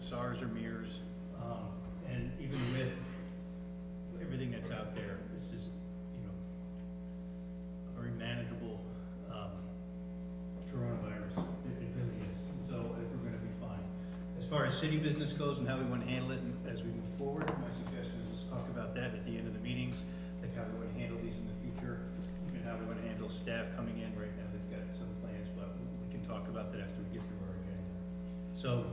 SARS or MERS, and even with everything that's out there, this is, a very manageable coronavirus. It really is. And so I think we're going to be fine. As far as city business goes and how we want to handle it and as we move forward, my suggestion is just talk about that at the end of the meetings, like how we want to handle these in the future, even how we want to handle staff coming in. Right now, they've got some plans, but we can talk about that after we get through our agenda. So,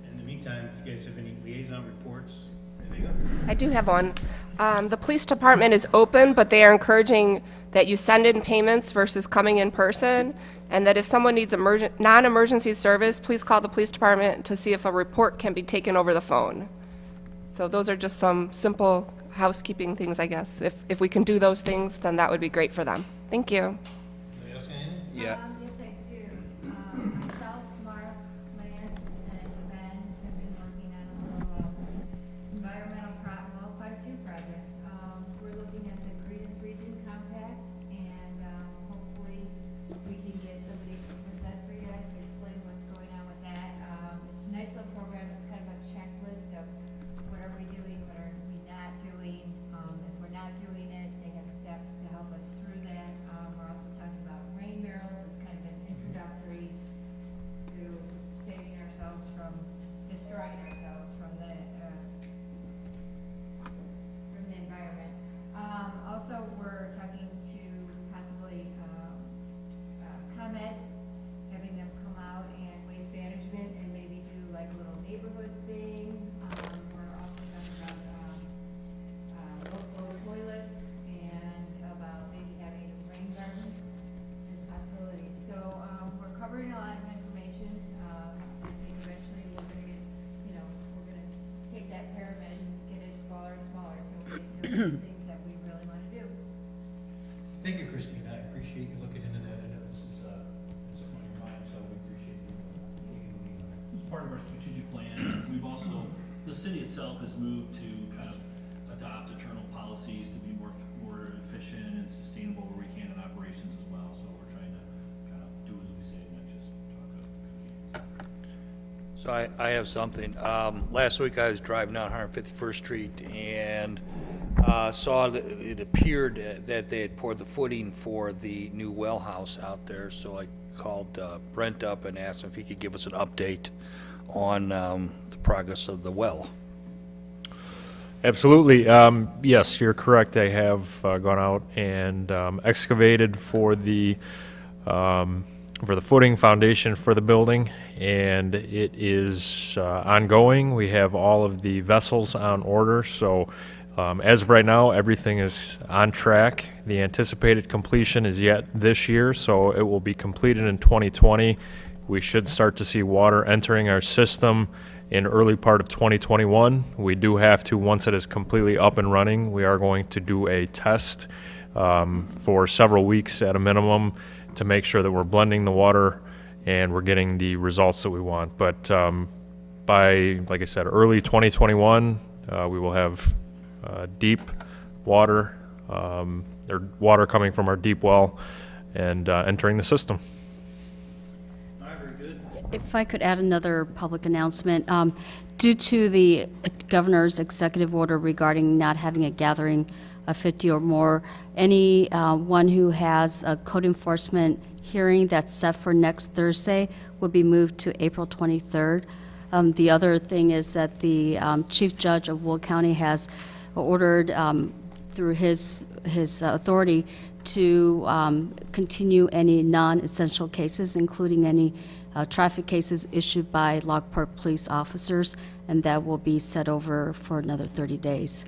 in the meantime, if you guys have any liaison reports, anything up? I do have one. The police department is open, but they are encouraging that you send in payments versus coming in person, and that if someone needs non-emergency service, please call the police department to see if a report can be taken over the phone. So those are just some simple housekeeping things, I guess. If we can do those things, then that would be great for them. Thank you. Anybody else got anything? Yeah. Yes, I do. Myself, Mark, Lance, and Ben have been working on a little environmental well, quite a few projects. We're looking at the Greenest Region Compact, and hopefully we can get somebody to present for you guys to explain what's going on with that. It's a nice little program. It's kind of a checklist of what are we doing, what are we not doing. If we're not doing it, they have steps to help us through that. We're also talking about rain barrels as kind of an introductory to saving ourselves from destroying ourselves from the environment. Also, we're talking to possibly ComEd, having them come out and waste management and maybe do like a little neighborhood thing. We're also talking about low-flow toilets and about maybe having rain gardens as a possibility. So we're covering a lot of information. I think eventually we're gonna get, we're gonna take that pyramid and get it smaller and smaller until we get to the things that we really wanna do. Thank you, Christine. I appreciate you looking into that. I know this is, it's on your mind, so we appreciate you taking the lead on it. As part of our strategic plan, we've also, the city itself has moved to kind of adopt internal policies to be more efficient and sustainable where we can in operations as well. So we're trying to kind of do as we say, not just talk of. So I have something. Last week I was driving down 151st Street and saw that it appeared that they had poured the footing for the new well house out there. So I called Brent up and asked him if he could give us an update on the progress of the well. Absolutely. Yes, you're correct. They have gone out and excavated for the footing foundation for the building, and it is ongoing. We have all of the vessels on order, so as of right now, everything is on track. The anticipated completion is yet this year, so it will be completed in 2020. We should start to see water entering our system in early part of 2021. We do have to, once it is completely up and running, we are going to do a test for several weeks at a minimum to make sure that we're blending the water and we're getting the results that we want. But by, like I said, early 2021, we will have deep water, or water coming from our deep well and entering the system. All right, very good. If I could add another public announcement, due to the governor's executive order regarding not having a gathering of 50 or more, anyone who has a code enforcement hearing that's set for next Thursday will be moved to April 23rd. The other thing is that the Chief Judge of Will County has ordered through his authority to continue any non-essential cases, including any traffic cases issued by Lockport police officers, and that will be set over for another 30 days.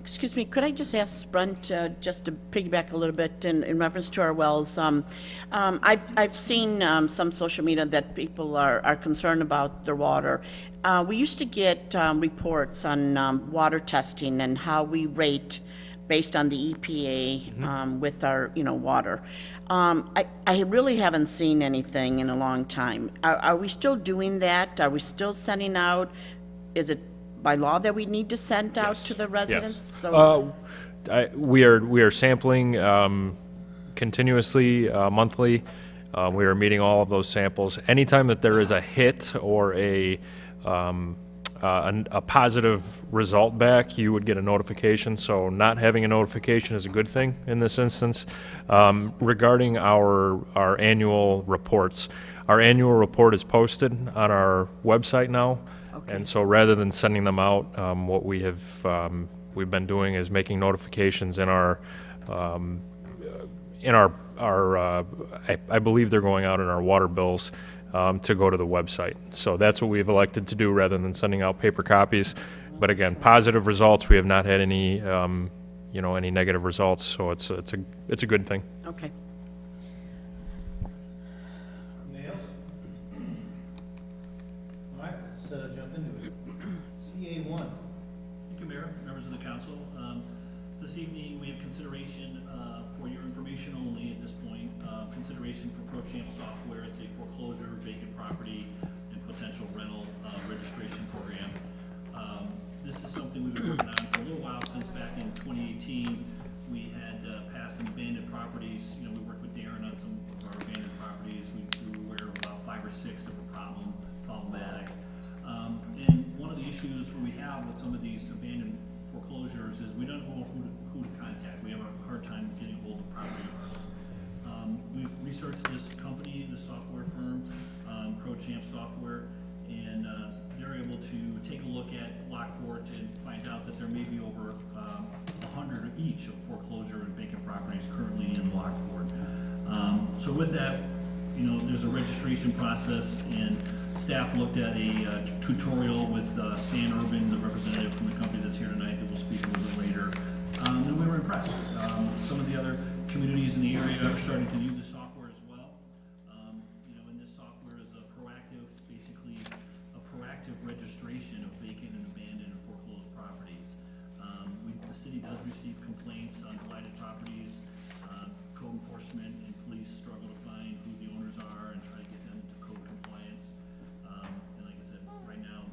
Excuse me, could I just ask Brent, just to piggyback a little bit in reference to our wells? I've seen some social media that people are concerned about their water. We used to get reports on water testing and how we rate based on the EPA with our, water. I really haven't seen anything in a long time. Are we still doing that? Are we still sending out? Is it by law that we need to send out to the residents? Yes. So We are sampling continuously, monthly. We are meeting all of those samples. Anytime that there is a hit or a positive result back, you would get a notification. So not having a notification is a good thing in this instance. Regarding our annual reports, our annual report is posted on our website now. Okay. And so rather than sending them out, what we've been doing is making notifications in our I believe they're going out in our water bills to go to the website. So that's what we've elected to do rather than sending out paper copies. But again, positive results. We have not had any, any negative results. So it's a good thing. Okay. Anybody else? All right, let's jump into it. CA1. Thank you, Mayor, members of the council. This evening, we have consideration, for your information only at this point, consideration for ProChamp software. It's a foreclosure, vacant property, and potential rental registration program. This is something we've been working on for a little while, since back in 2018. We had passed some abandoned properties. We worked with Darren on some of our abandoned properties. We were aware of about 5 or 6 that were problematic. And one of the issues we have with some of these abandoned foreclosures is we don't know who to contact. We have a hard time getting hold of property owners. We've researched this company, this software firm, ProChamp Software, and they're able to take a look at Lockport and find out that there may be over 100 each of foreclosure and vacant properties currently in Lockport. So with that, there's a registration process, and staff looked at a tutorial with Stan Urban, the representative from the company that's here tonight that will speak a little bit later. And we were impressed. Some of the other communities in the area are starting to use the software as well. And this software is basically a proactive registration of vacant and abandoned and foreclosed properties. The city does receive complaints on blighted properties. Code enforcement and police struggle to find who the owners are and try to get them into code compliance. And like I said, right now,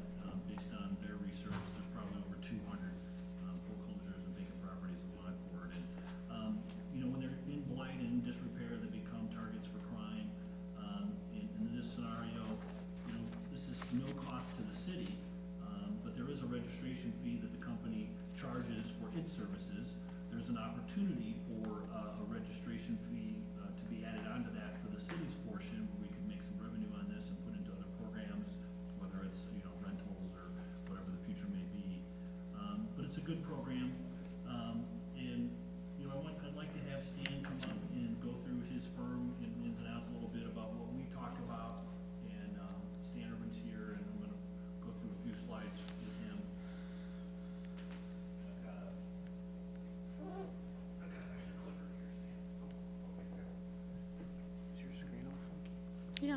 based on their research, there's probably over 200 foreclosures and vacant properties in Lockport. And when they're in blight and disrepair, they become targets for crime. In this scenario, this is no cost to the city, but there is a registration fee that the company charges for its services. There's an opportunity for a registration fee to be added onto that for the city's portion, where we could make some revenue on this and put into other programs, whether it's rentals or whatever the future may be. But it's a good program, and I'd like to have Stan come up and go through his firm and ins and outs a little bit about what we talked about. And Stan Urban's here, and I'm going to go through a few slides with him. Yeah.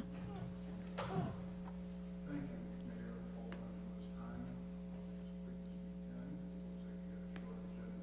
Thank you, Mayor, for all of this time. As quick as we can. It looks like you got a short agenda.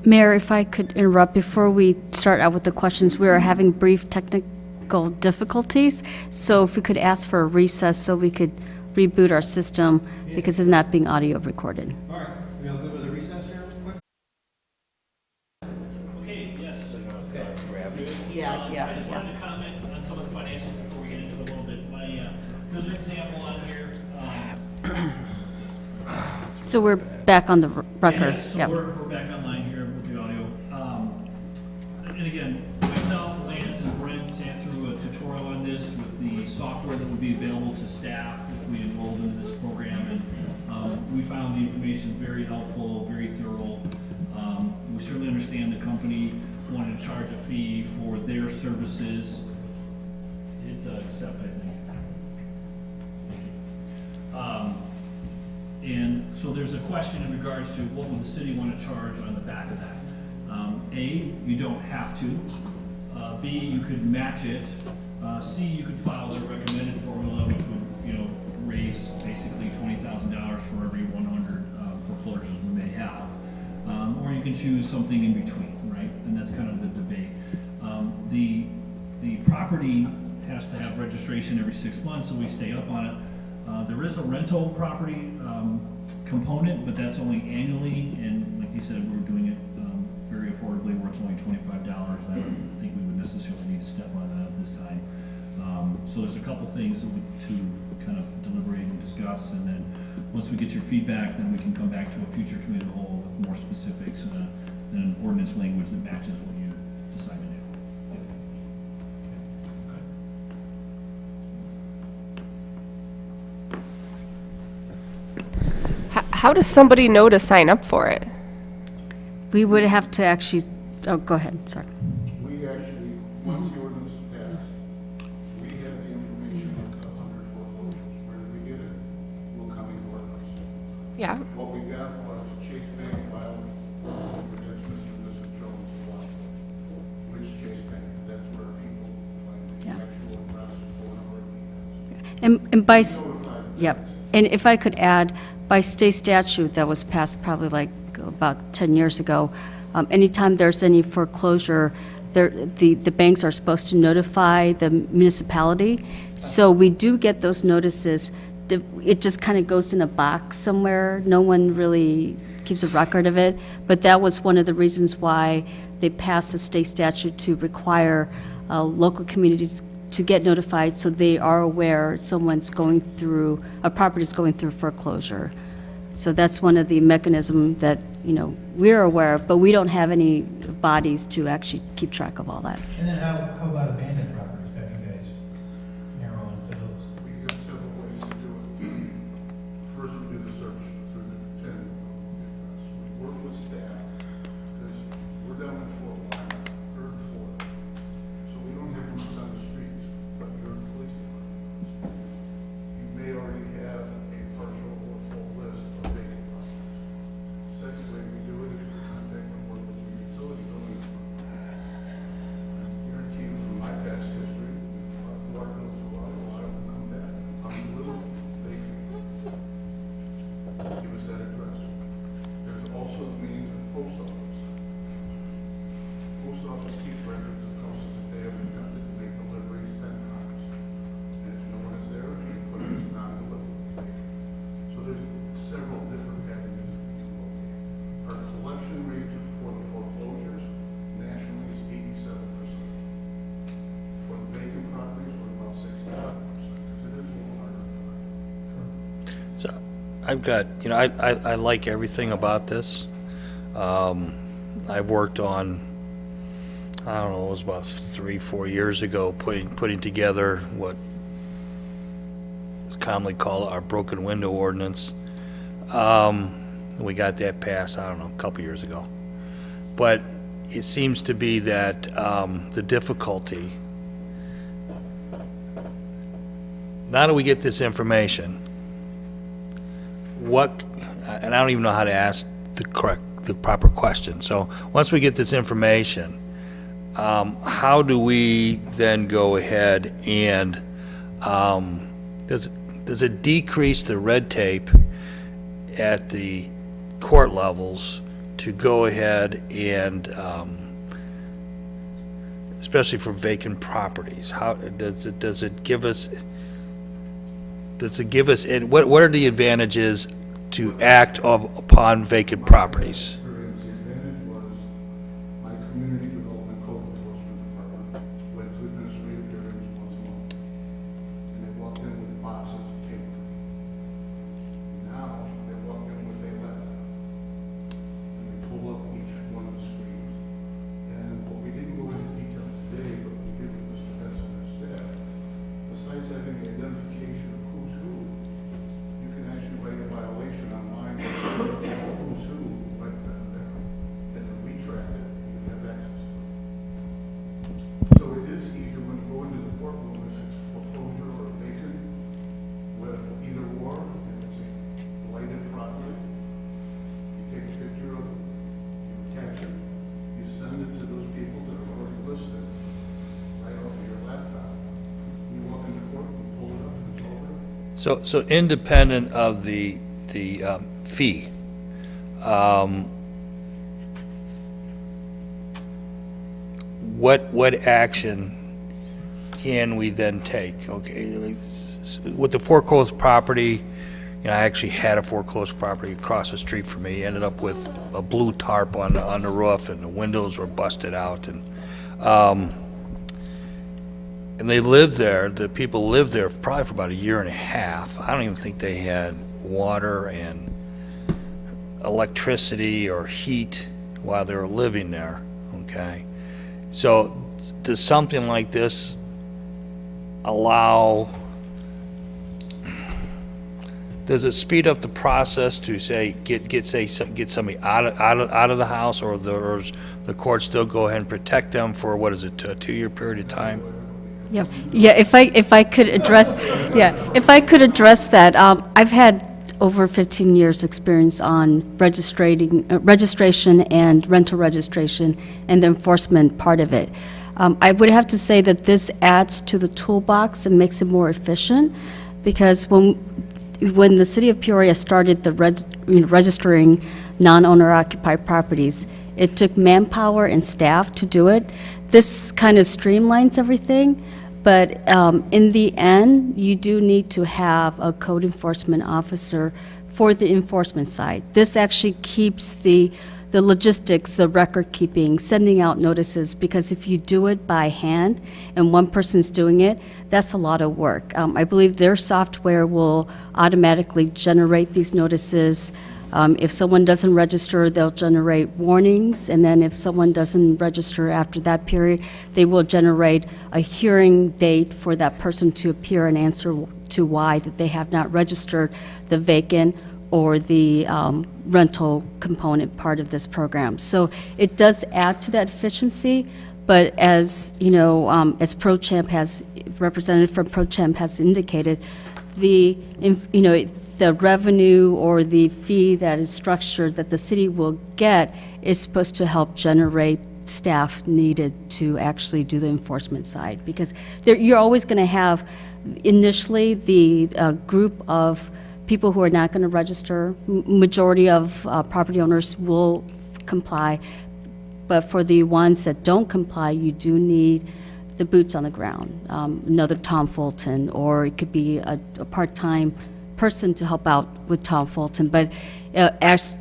Mayor, if I could interrupt, before we start out with the questions, we are having brief technical difficulties, so if we could ask for a recess so we could reboot our system, because it's not being audio recorded. All right, we all good with a recess here real quick? Okay, yes. Yeah, I just wanted to comment on some of the financials before we get into it a little bit. There's an example on here. So we're back on the record. Yes, so Yep. we're back online here with the audio. And again, myself, Lance, and Brent sat through a tutorial on this with the software that would be available to staff if we enrolled into this program. And we found the information very helpful, very thorough. We certainly understand the company wanted to charge a fee for their services. Hit accept, I think. Thank you. And so there's a question in regards to what would the city want to charge on the back of that? A, you don't have to. B, you could match it. C, you could follow the recommended formula, which would, raise basically $20,000 for every 100 foreclosures we may have. Or you can choose something in between, right? And that's kind of the debate. property has to have registration every 6 months, so we stay up on it. There is a rental property component, but that's only annually, and like you said, we're doing it very affordably, where it's only $25. I don't think we would necessarily need to step on that at this time. So there's a couple things that we to kind of deliberate and discuss, and then once we get your feedback, then we can come back to a future committee of the whole with more specifics and an ordinance language that matches what you decide to do. How does somebody know to sign up for it? We would have to actually, oh, go ahead, sorry. We actually, once the ordinance is passed, we have the information under foreclosures. Where did we get it? Will come into our house. Yeah. What we got was Chase Bank filed, against Mr. and Mrs. Jones, which Chase Bank, that's where people find the Yeah. actual address for the And by, yep, and if I could add, by state statute that was passed probably like about 10 years ago, anytime there's any foreclosure, the banks are supposed to notify the municipality. So we do get those notices. It just kind of goes in a box somewhere. No one really keeps a record of it. But that was one of the reasons why they passed the state statute to require local communities to get notified so they are aware someone's going through, a property's going through foreclosure. So that's one of the mechanisms that, we're aware of, but we don't have any bodies to actually keep track of all that. And then how about abandoned properties? Have you guys narrow into those? We have several ways to do it. First, we do the search through the tenant. We work with staff, because we're down at floor one, third floor. So we don't have rooms on the streets, but you're in the police department. You may already have a partial or full list of vacant properties. Second way we do it is we contact and work with the utility building. Guarantee you from my past history, Mark knows a lot of them come back. I'm little vacant. Give us that address. There's also the means of post office. Post office keep records of houses that they have attempted to make deliveries 10 times. And if no one is there, you put it as non-delivery. So there's several different avenues we can look at. Our collection rate for the foreclosures nationally is 87%. For the vacant properties, we're about 65%, because it is a little harder to find. So I've got, I like everything about this. I've worked on, I don't know, it was about 3-4 years ago, putting together what is commonly called our broken window ordinance. We got that passed, I don't know, a couple years ago. But it seems to be that the difficulty, now that we get this information, and I don't even know how to ask the proper question. So once we get this information, how do we then go ahead and, does it decrease the red tape at the court levels to go ahead and, especially for vacant properties, how, does it give us, and what are the advantages to act upon vacant properties? Experience, the advantage was my community development code enforcement department went to administrative hearings once a month. And they walked in with boxes of paper. Now, they walk in with a laptop. And they pull up each one of the screens. And what we didn't go into detail today, but we did with Mr. Hess and his staff, besides having the identification of who's who, you can actually write a violation online that says who's who, right then and there. And then we track it, you have access to it. So it is easier when you go into the courtroom, if it's foreclosure or vacant, with either or, if it's a blighted property, you take a picture of it, you catch it, you send it to those people that are already listed, right off of your laptop. You walk into court, you pull it up, and it's over. So independent of the fee, what action can we then take? Okay, with the foreclosed property, I actually had a foreclosed property across the street from me, ended up with a blue tarp on the roof, and the windows were busted out, and they lived there, the people lived there probably for about a year and a half. I don't even think they had water and electricity or heat while they were living there, okay? So does something like this allow, does it speed up the process to say, get somebody out of the house, or does the court still go ahead and protect them for, what is it, a 2-year period of time? Yeah, yeah, if I could address, that, I've had over 15 years' experience on registration and rental registration and the enforcement part of it. I would have to say that this adds to the toolbox and makes it more efficient, because when the city of Peoria started the registering non-owner occupied properties, it took manpower and staff to do it. This kind of streamlines everything, but in the end, you do need to have a code enforcement officer for the enforcement side. This actually keeps the logistics, the record keeping, sending out notices, because if you do it by hand and one person's doing it, that's a lot of work. I believe their software will automatically generate these notices. If someone doesn't register, they'll generate warnings, and then if someone doesn't register after that period, they will generate a hearing date for that person to appear and answer to why that they have not registered the vacant or the rental component part of this program. So it does add to that efficiency, but as, as Representative from ProChamp has indicated, the revenue or the fee that is structured that the city will get is supposed to help generate staff needed to actually do the enforcement side. Because you're always going to have initially the group of people who are not going to register. Majority of property owners will comply, but for the ones that don't comply, you do need the boots on the ground, another Tom Fulton, or it could be a part-time person to help out with Tom Fulton. But as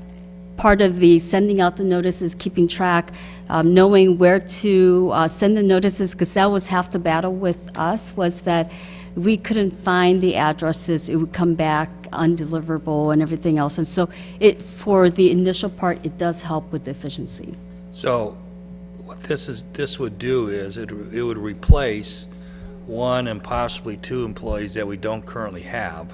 part of the sending out the notices, keeping track, knowing where to send the notices, because that was half the battle with us, was that we couldn't find the addresses. It would come back undeliverable and everything else. And so for the initial part, it does help with the efficiency. So what this would do is it would replace 1 and possibly 2 employees that we don't currently have.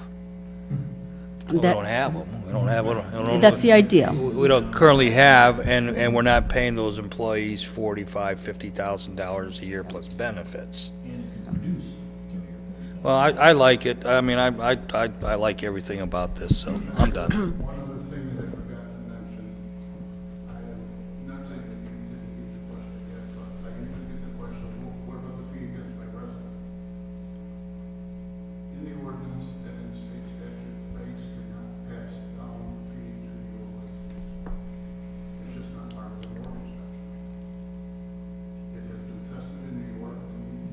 We don't have them. We don't have. That's the idea. We don't currently have, and we're not paying those employees $45,000, $50,000 a year plus benefits. And it can reduce 30 or 40. Well, I like it. I mean, I like everything about this, so I'm done. One other thing that I forgot to mention, I am not saying that you didn't get the question yet, but I usually get the question, well, what about the fee against my resident? In the ordinance and in state statute, banks cannot pass down the fee to the overlay. It's just not part of the mortgage structure. It has been tested in New York, and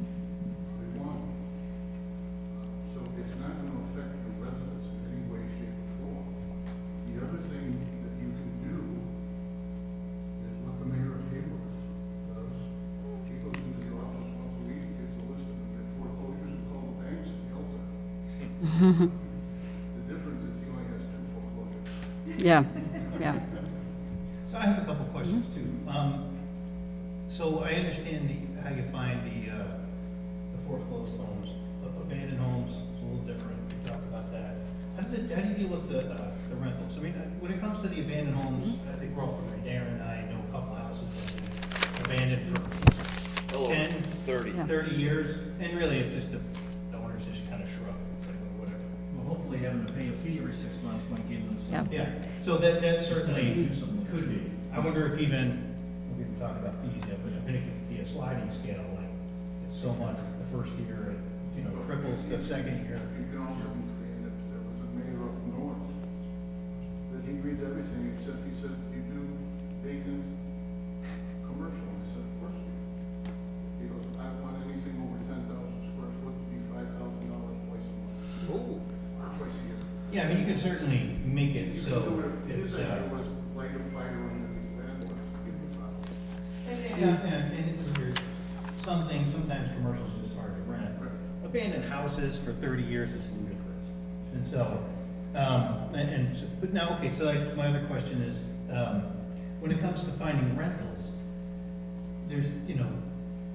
they won. So it's not going to affect your residents in any way, shape, or form. The other thing that you can do is what the mayor of Hayward does. He goes into the office once a week, gets a list of the foreclosures, and calls the banks and yells at them. The difference is he only has 2 foreclosures. Yeah, yeah. So I have a couple questions too. So I understand how you find the foreclosed homes. Abandoned homes is a little different. We talked about that. How do you deal with the rentals? I mean, when it comes to the abandoned homes, I think we're all familiar. Darren and I know a couple houses that have been abandoned for 10, 30 years, and really it's just the owners just kind of shrug. It's like, well, whatever. Well, hopefully having to pay a fee every 6 months might give them some. Yeah. Yeah, so that certainly Do something. could be. I wonder if even, we haven't talked about fees yet, but if it could be a sliding scale, like it's so much the first year, it triples the second year. You can also understand that there was a mayor up north, that he agreed to everything, except he said, you do vacant commercial. I said, of course we do. He goes, I want anything over 10,000 Yeah, I mean, you could certainly make it so His it's, idea was light a fire under these landlords, give them problems. yeah, and there's some things, sometimes commercials are just hard to rent. Abandoned houses for 30 years is ludicrous. And so, but now, okay, so like, my other question is, when it comes to finding rentals, there's,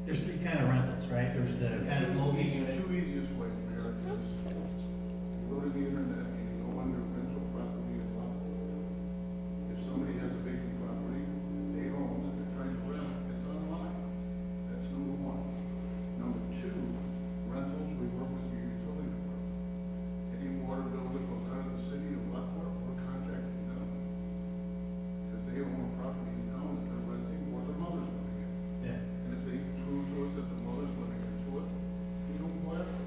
there's three kind of rentals, right? There's the kind of multi-unit. Two easiest ways, Mayor, is you go to the internet and you go under rental property and lot. If somebody has a vacant property, they own that they're trying to rent, it's online. That's number one. Number two, rentals, we work with your utility department. Any water bill that goes out of the city of Lockport, we're contracting them. Because they own a property in town that they're renting or their mother's living in. Yeah. And if they prove to us that the mother's living into it, we don't go after it.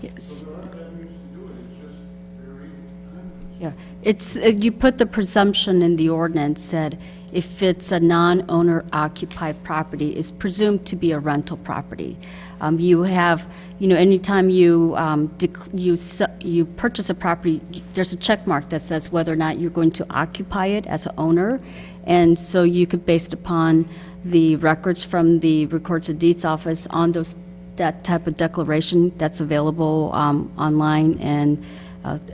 Yes. So there are avenues to do it, it's just very time consuming. Yeah, it's, you put the presumption in the ordinance that if it's a non-owner occupied property, it's presumed to be a rental property. You have, anytime you, you purchase a property, there's a check mark that says whether or not you're going to occupy it as an owner. And so you could, based upon the records from the Records of Deeds office on that type of declaration that's available online and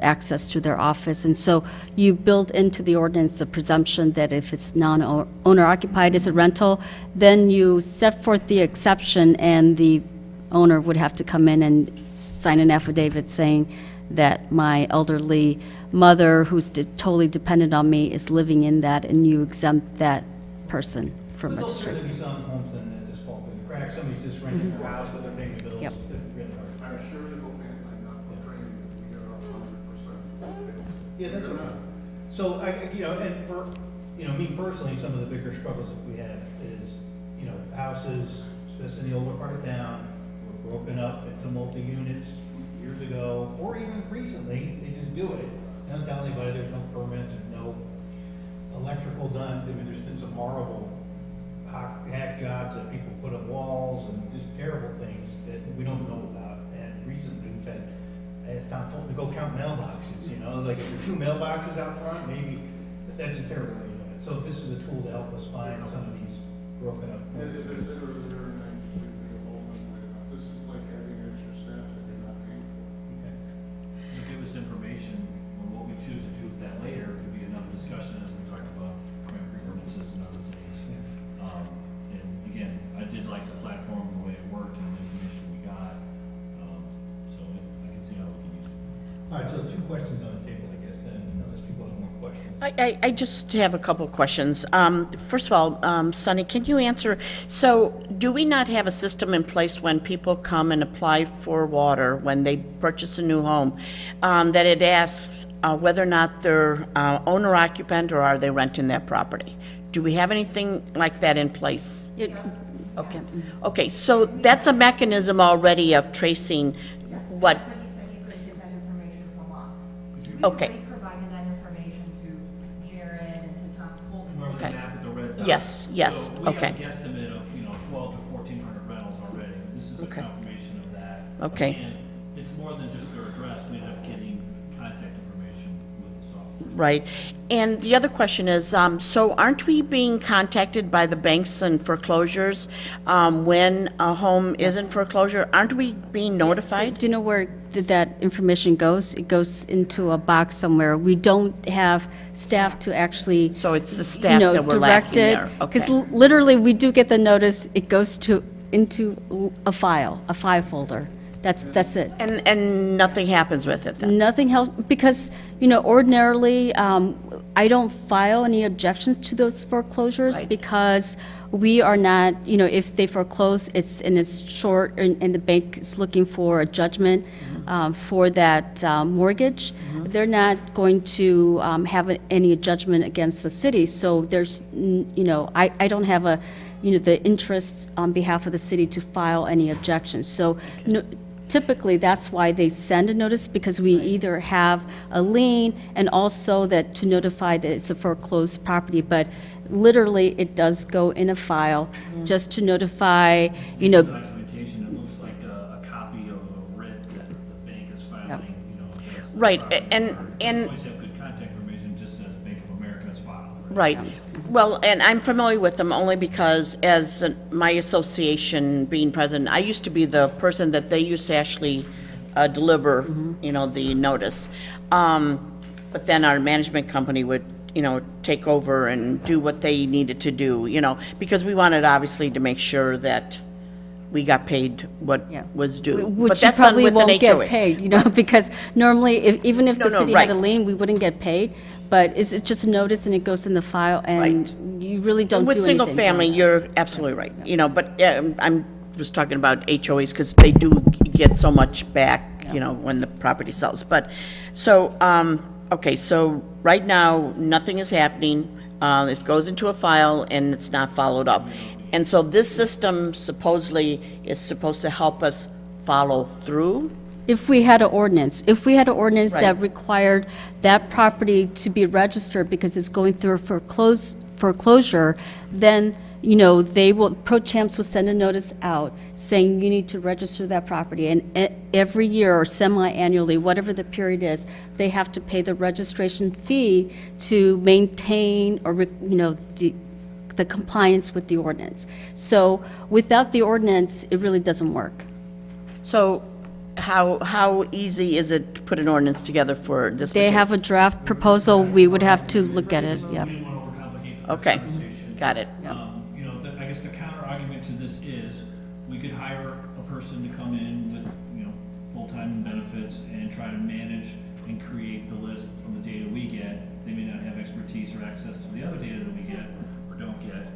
access to their office. And so you build into the ordinance the presumption that if it's non-owner occupied, it's a rental, then you set forth the exception, and the owner would have to come in and sign an affidavit saying that my elderly mother, who's totally dependent on me, is living in that, and you exempt that person from But there'll registration. certainly be some homes then that just fall through the cracks. Somebody's just renting their house, but they're paying the bills. Yep. It's really hard. I'm sure it'll be like not for training if we get our 100%. Yeah, that's okay. So and for, me personally, some of the bigger struggles that we have is, houses, especially in the older part of town, were broken up into multi-units years ago, or even recently, they just do it. They don't tell anybody, there's no permits, there's no electrical done. I mean, there's been some horrible hack jobs that people put up walls and just terrible things that we don't know about. And recently, we've had, I asked Tom Fulton to go count mailboxes, like if there are 2 mailboxes out front, maybe, that's a terrible way to do it. So if this is a tool to help us find some of these broken up. And as I said earlier, and I completely involvement with, this is like having extra staff that you're not paying for. Okay. You give us information, on what we choose to do with that later could be another discussion as we talk about crime-free ordinances and other things. And again, I did like the platform, the way it worked and the information we got. So I can see how we can use it. All right, so 2 questions on the table, I guess, then, unless people have more questions. I just have a couple of questions. First of all, Sonny, can you answer, so do we not have a system in place when people come and apply for water, when they purchase a new home, that it asks whether or not they're owner occupant or are they renting that property? Do we have anything like that in place? Okay. Okay, so that's a mechanism already of tracing what, That's what he said, he's gonna get that information from us. Okay. We provided that information to Jared and to Tom Fulton. Remember the Okay. map with the red dots? Yes, yes, So we okay. have a guesstimate of, 12 to 1,400 rentals already. This is a Okay. confirmation of that. Okay. And it's more than just their address. We end up getting contact information with the software. right? And the other question is, so aren't we being contacted by the banks and foreclosures when a home is in foreclosure? Aren't we being notified? Do you know where that information goes? It goes into a box somewhere. We don't have staff to actually, So it's the staff that we're lacking there. Okay. Because literally, we do get the notice, it goes into a file folder. That's it. And nothing happens with it then? Nothing else, because, ordinarily, I don't file any objections to those foreclosures Right. because we are not, if they foreclose, it's short, and the bank is looking for a judgment for that mortgage, they're not going to have any judgment against the city. So there's, I don't have the interest on behalf of the city to file any objections. So typically, that's why they send a notice, because we either have a lien and also that to notify that it's a foreclosed property. But literally, it does go in a file just to notify, Documentation, it looks like a copy of a writ that the bank is filing, Right, and and always have good contact information, just as Bank of America's file. Right. Well, and I'm familiar with them only because as my association being president, I used to be the person that they used to actually deliver, you know, the notice. But then our management company would, you know, take over and do what they needed to do, you know, because we wanted obviously to make sure that we got paid what Yeah. was due. But Which you that's on probably with an won't get HOA. paid, you know, because normally, even if the No, city had a right. lien, we wouldn't get paid. But it's just a notice and it goes in the file and you really don't do With anything. single family, you're absolutely right, you know, but I'm just talking about HOAs because they do get so much back, you know, when the property sells. But, so, okay, so right now, nothing is happening. It goes into a file and it's not followed up. And so this system supposedly is supposed to help us follow through? If we had an ordinance, that Right. required that property to be registered because it's going through a foreclosure, then, you know, Pro Champs will send a notice out saying you need to register that property. And every year or semi-annually, whatever the period is, they have to pay the registration fee to maintain or, you know, the compliance with the ordinance. So without the ordinance, it really doesn't work. So how easy is it to put an ordinance together for this? They particular- have a draft proposal, we would have to look at it, yeah. We didn't want to overcomplicate the first Okay, conversation. got it. You know, I guess the counter argument to this is, we could hire a person to come in with, you know, full-time benefits and try to manage and create the list from the data we get. They may not have expertise or access to the other data that we get or don't get.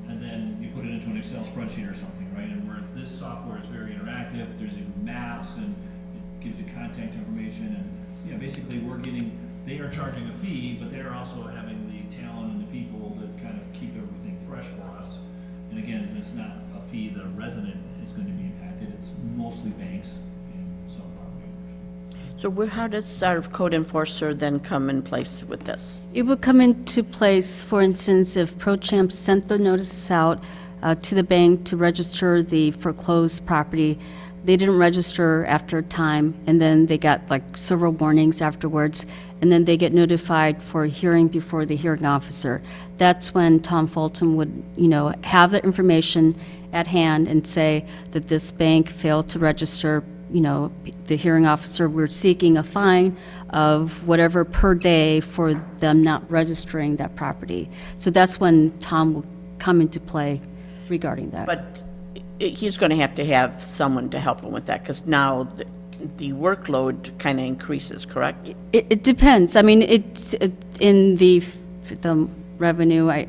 And then you put it into an Excel spreadsheet or something, right? And where this software is very interactive, there's even maps and it gives you contact information and, yeah, basically they are charging a fee, but they're also having the talent and the people that kind of keep everything fresh for us. And again, it's not a fee the resident is going to be impacted, it's mostly banks and some property owners. So how does our code enforcer then come in place with this? It would come into place, for instance, if Pro Champ sent the notice out to the bank to register the foreclosed property. They didn't register after a time, and then they got like several warnings afterwards, and then they get notified for a hearing before the hearing officer. That's when Tom Fulton would, you know, have the information at hand and say that this bank failed to register, you know, the hearing officer, we're seeking a fine of whatever per day for them not registering that property. So that's when Tom will come into play regarding that. But he's going to have someone to help him with that, because now the workload kind of increases, correct? It depends. I mean, in the revenue, I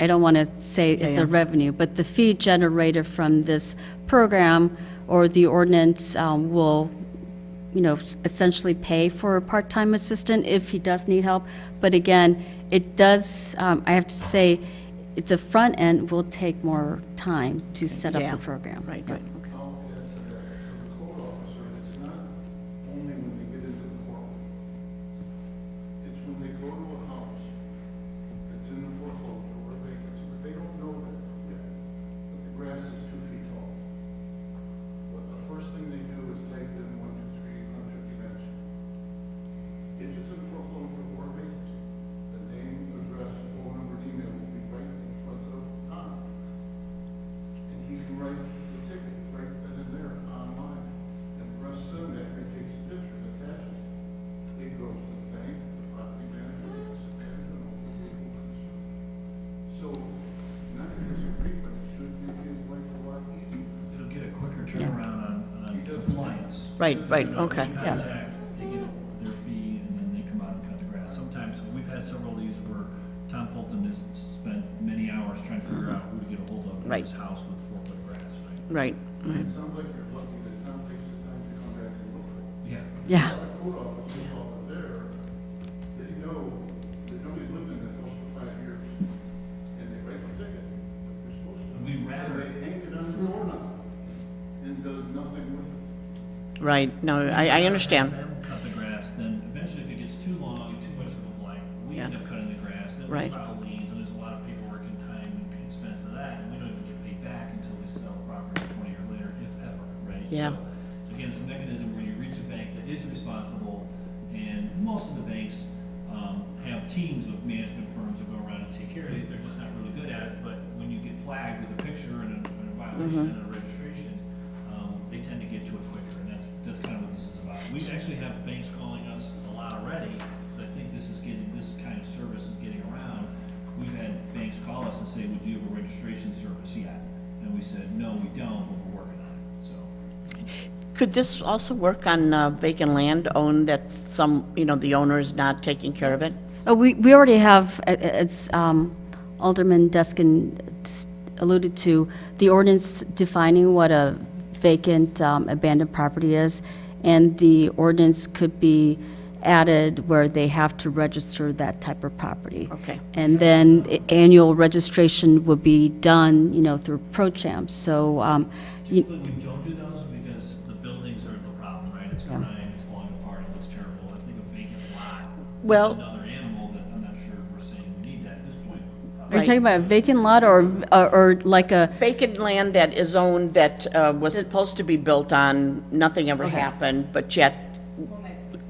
don't want to say it's Yeah. a revenue, but the fee generated from this program or the ordinance will, you know, essentially pay for a part-time assistant if he does need help. But again, it does, I have to say, the front end will take more time to set up Yeah. the program. Right, Yeah. right, okay. I'll add to that, for the code officer, it's not only when they get into the courtroom. It's when they go to a house that's in the foreclosure or vacancy, but they don't know that yet, but the grass is 2 feet tall. But the first thing they do is type in 1, 2, 3, 150 Madison. If it's in foreclosure or vacancy, the name, address, phone number, and email will be right in front of Tom. And he can write the ticket right then and there online. And Russ send that, he takes a picture and attaches it. It goes to the bank, the property manager, the asset manager, and all the people. So, not to disagree, but it should make his life a lot easier. It'll get a quicker turnaround on compliance. Right, right, You know, okay. they contact, they get their fee, and then they come out and cut the grass. Sometimes, we've had several of these where Tom Fulton has spent many hours trying to figure out who to get a hold of for Right. his house with 4-foot grass, right? Right, right. It sounds like you're lucky that Tom takes the time to come back and look for it. Yeah. Yeah. The code officers while they're there, they know that nobody's lived in that house for 5 years. And they write the ticket, like they're supposed to. We'd rather- And they hang it on the doorknob and does nothing with it. Right, no, I understand. Have them cut the grass, then eventually if it gets too long and too much of a blight, we end Yeah. up cutting the grass, then we Right. file liens, and there's a lot of paperwork and time and expense of that, and we don't even get paid back until we sell the property 20 years later, if ever, right? Yeah. So, again, it's a mechanism where you reach a bank that is responsible, And most of the banks have teams of management firms that go around and take care of these. They're just not really good at it. But when you get flagged with a picture and a violation and a registration, they tend to get to it quicker. And that's kind of what this is about. We actually have banks calling us a lot already, because I think this kind of service is getting around. We've had banks call us and say, "Well, do you have a registration service yet?" And we said, "No, we don't, but we're working on it." So. Could this also work on vacant land owned that some, the owner is not taking care of it? We already have, as Alderman Deskin alluded to, the ordinance defining what a vacant abandoned property is, and the ordinance could be added where they have to register that type of property. Okay. And then annual registration would be done, through ProChamp. So, Typically, we don't do those because the buildings are the problem, right? It's crying, it's falling apart, it looks terrible. I think a vacant lot Well- is another animal that I'm not sure we're saying we need that at this point. are you talking about a vacant lot or like a, Vacant land that is owned that was supposed to be built on, nothing ever happened, but yet,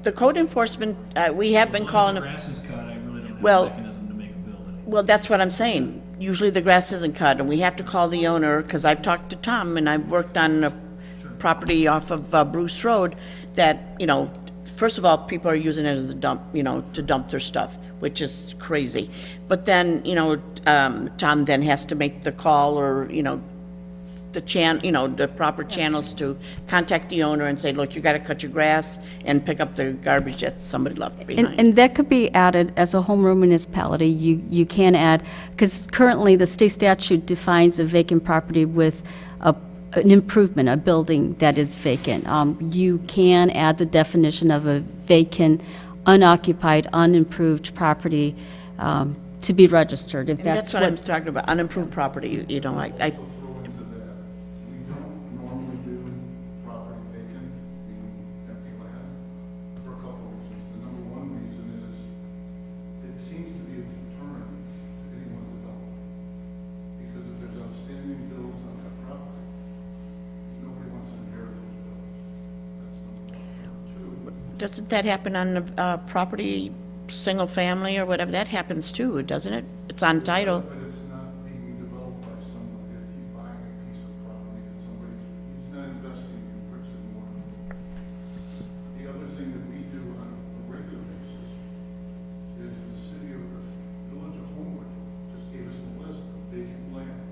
the code enforcement, we have been As long calling as it. the grass is cut, I really don't have Well- a mechanism to make a building. Well, that's what I'm saying. Usually the grass isn't cut, and we have to call the owner, because I've talked to Tom, and I've worked on a property off of Bruce Road, that, first of all, people are using it as a dump, to dump their stuff, which is crazy. But then, Tom then has to make the call, or, the proper channels to contact the owner and say, look, you gotta cut your grass and pick up the garbage that somebody left behind. and that could be added as a home rule municipality. You can add, because currently the state statute defines a vacant property with an improvement, a building that is vacant. You can add the definition of a vacant, unoccupied, unimproved property to be registered, if And that's that's what I'm what. talking about, unimproved property, I Also throw into that, we don't normally do property vacant, meaning empty land, for a couple of reasons. The number one reason is, it seems to be a deterrent to anyone developing. Because if there's outstanding bills on that property, nobody wants to inherit those bills. That's number one. Number two, Doesn't that happen on a property, single family or whatever? That happens too, doesn't it? It's on title. but it's not being developed by someone. If he's buying a piece of property that somebody's, he's not investing in bricks and mortar. The other thing that we do on a regular basis is the city of, the village of Homewood just gave us a list of vacant land.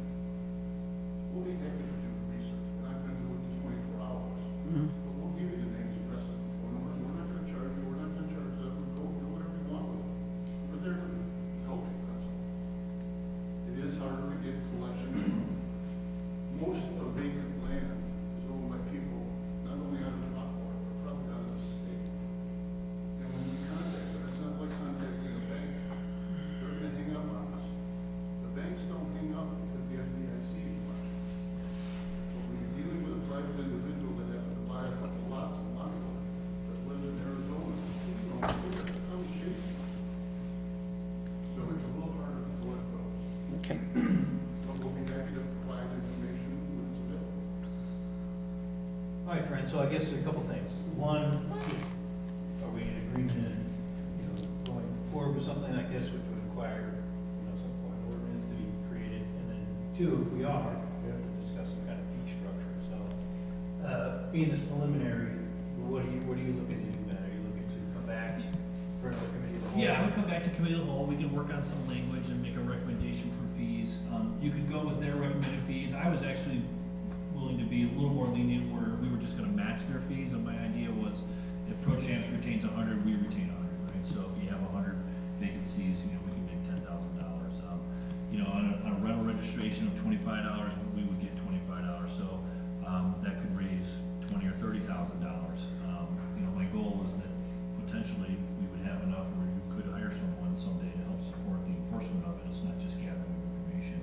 We'll be happy to do the research. We're not gonna do it in 24 hours. But we'll give you the names, addresses, and phone numbers. We're not gonna charge you, we're not gonna charge them. Go do whatever you want with them. We're there to help you, that's all. It is harder to get collection. Most of vacant land is owned by people, not only out of the hot water, but probably out of the state. And when we contact them, it's not like contacting a bank. They're gonna hang up on us. The banks don't hang up because the FDIC is watching. But when you're dealing with a private individual that happens to buy a couple lots in Lockwood, that lives in Arizona, you don't do it, it's how we chase them. So it's a little harder to collect those. Okay. But we'll be happy to provide information when it's available. All right, friends, so I guess a couple things. One, are we in agreement, going forward with something like this, which would require, some point of ordinance to be created? And then two, if we are, we have to discuss some kind of fee structure. So, being this preliminary, what are you looking to do, Ben? Are you looking to come back for another committee of the whole? Yeah, I would come back to committee of the whole, we can work on some language and make a recommendation for fees. You could go with their recommended fees. I was actually willing to be a little more lenient where we were just gonna match their fees, and my idea was if ProChamps retains 100, we retain 100, right? So if you have 100 vacancies, we can make $10,000. On a rental registration of $25, we would get $25, so that could raise $20,000 or $30,000. My goal is that potentially we would have enough where you could hire someone someday to help support the enforcement of it. It's not just gathering information.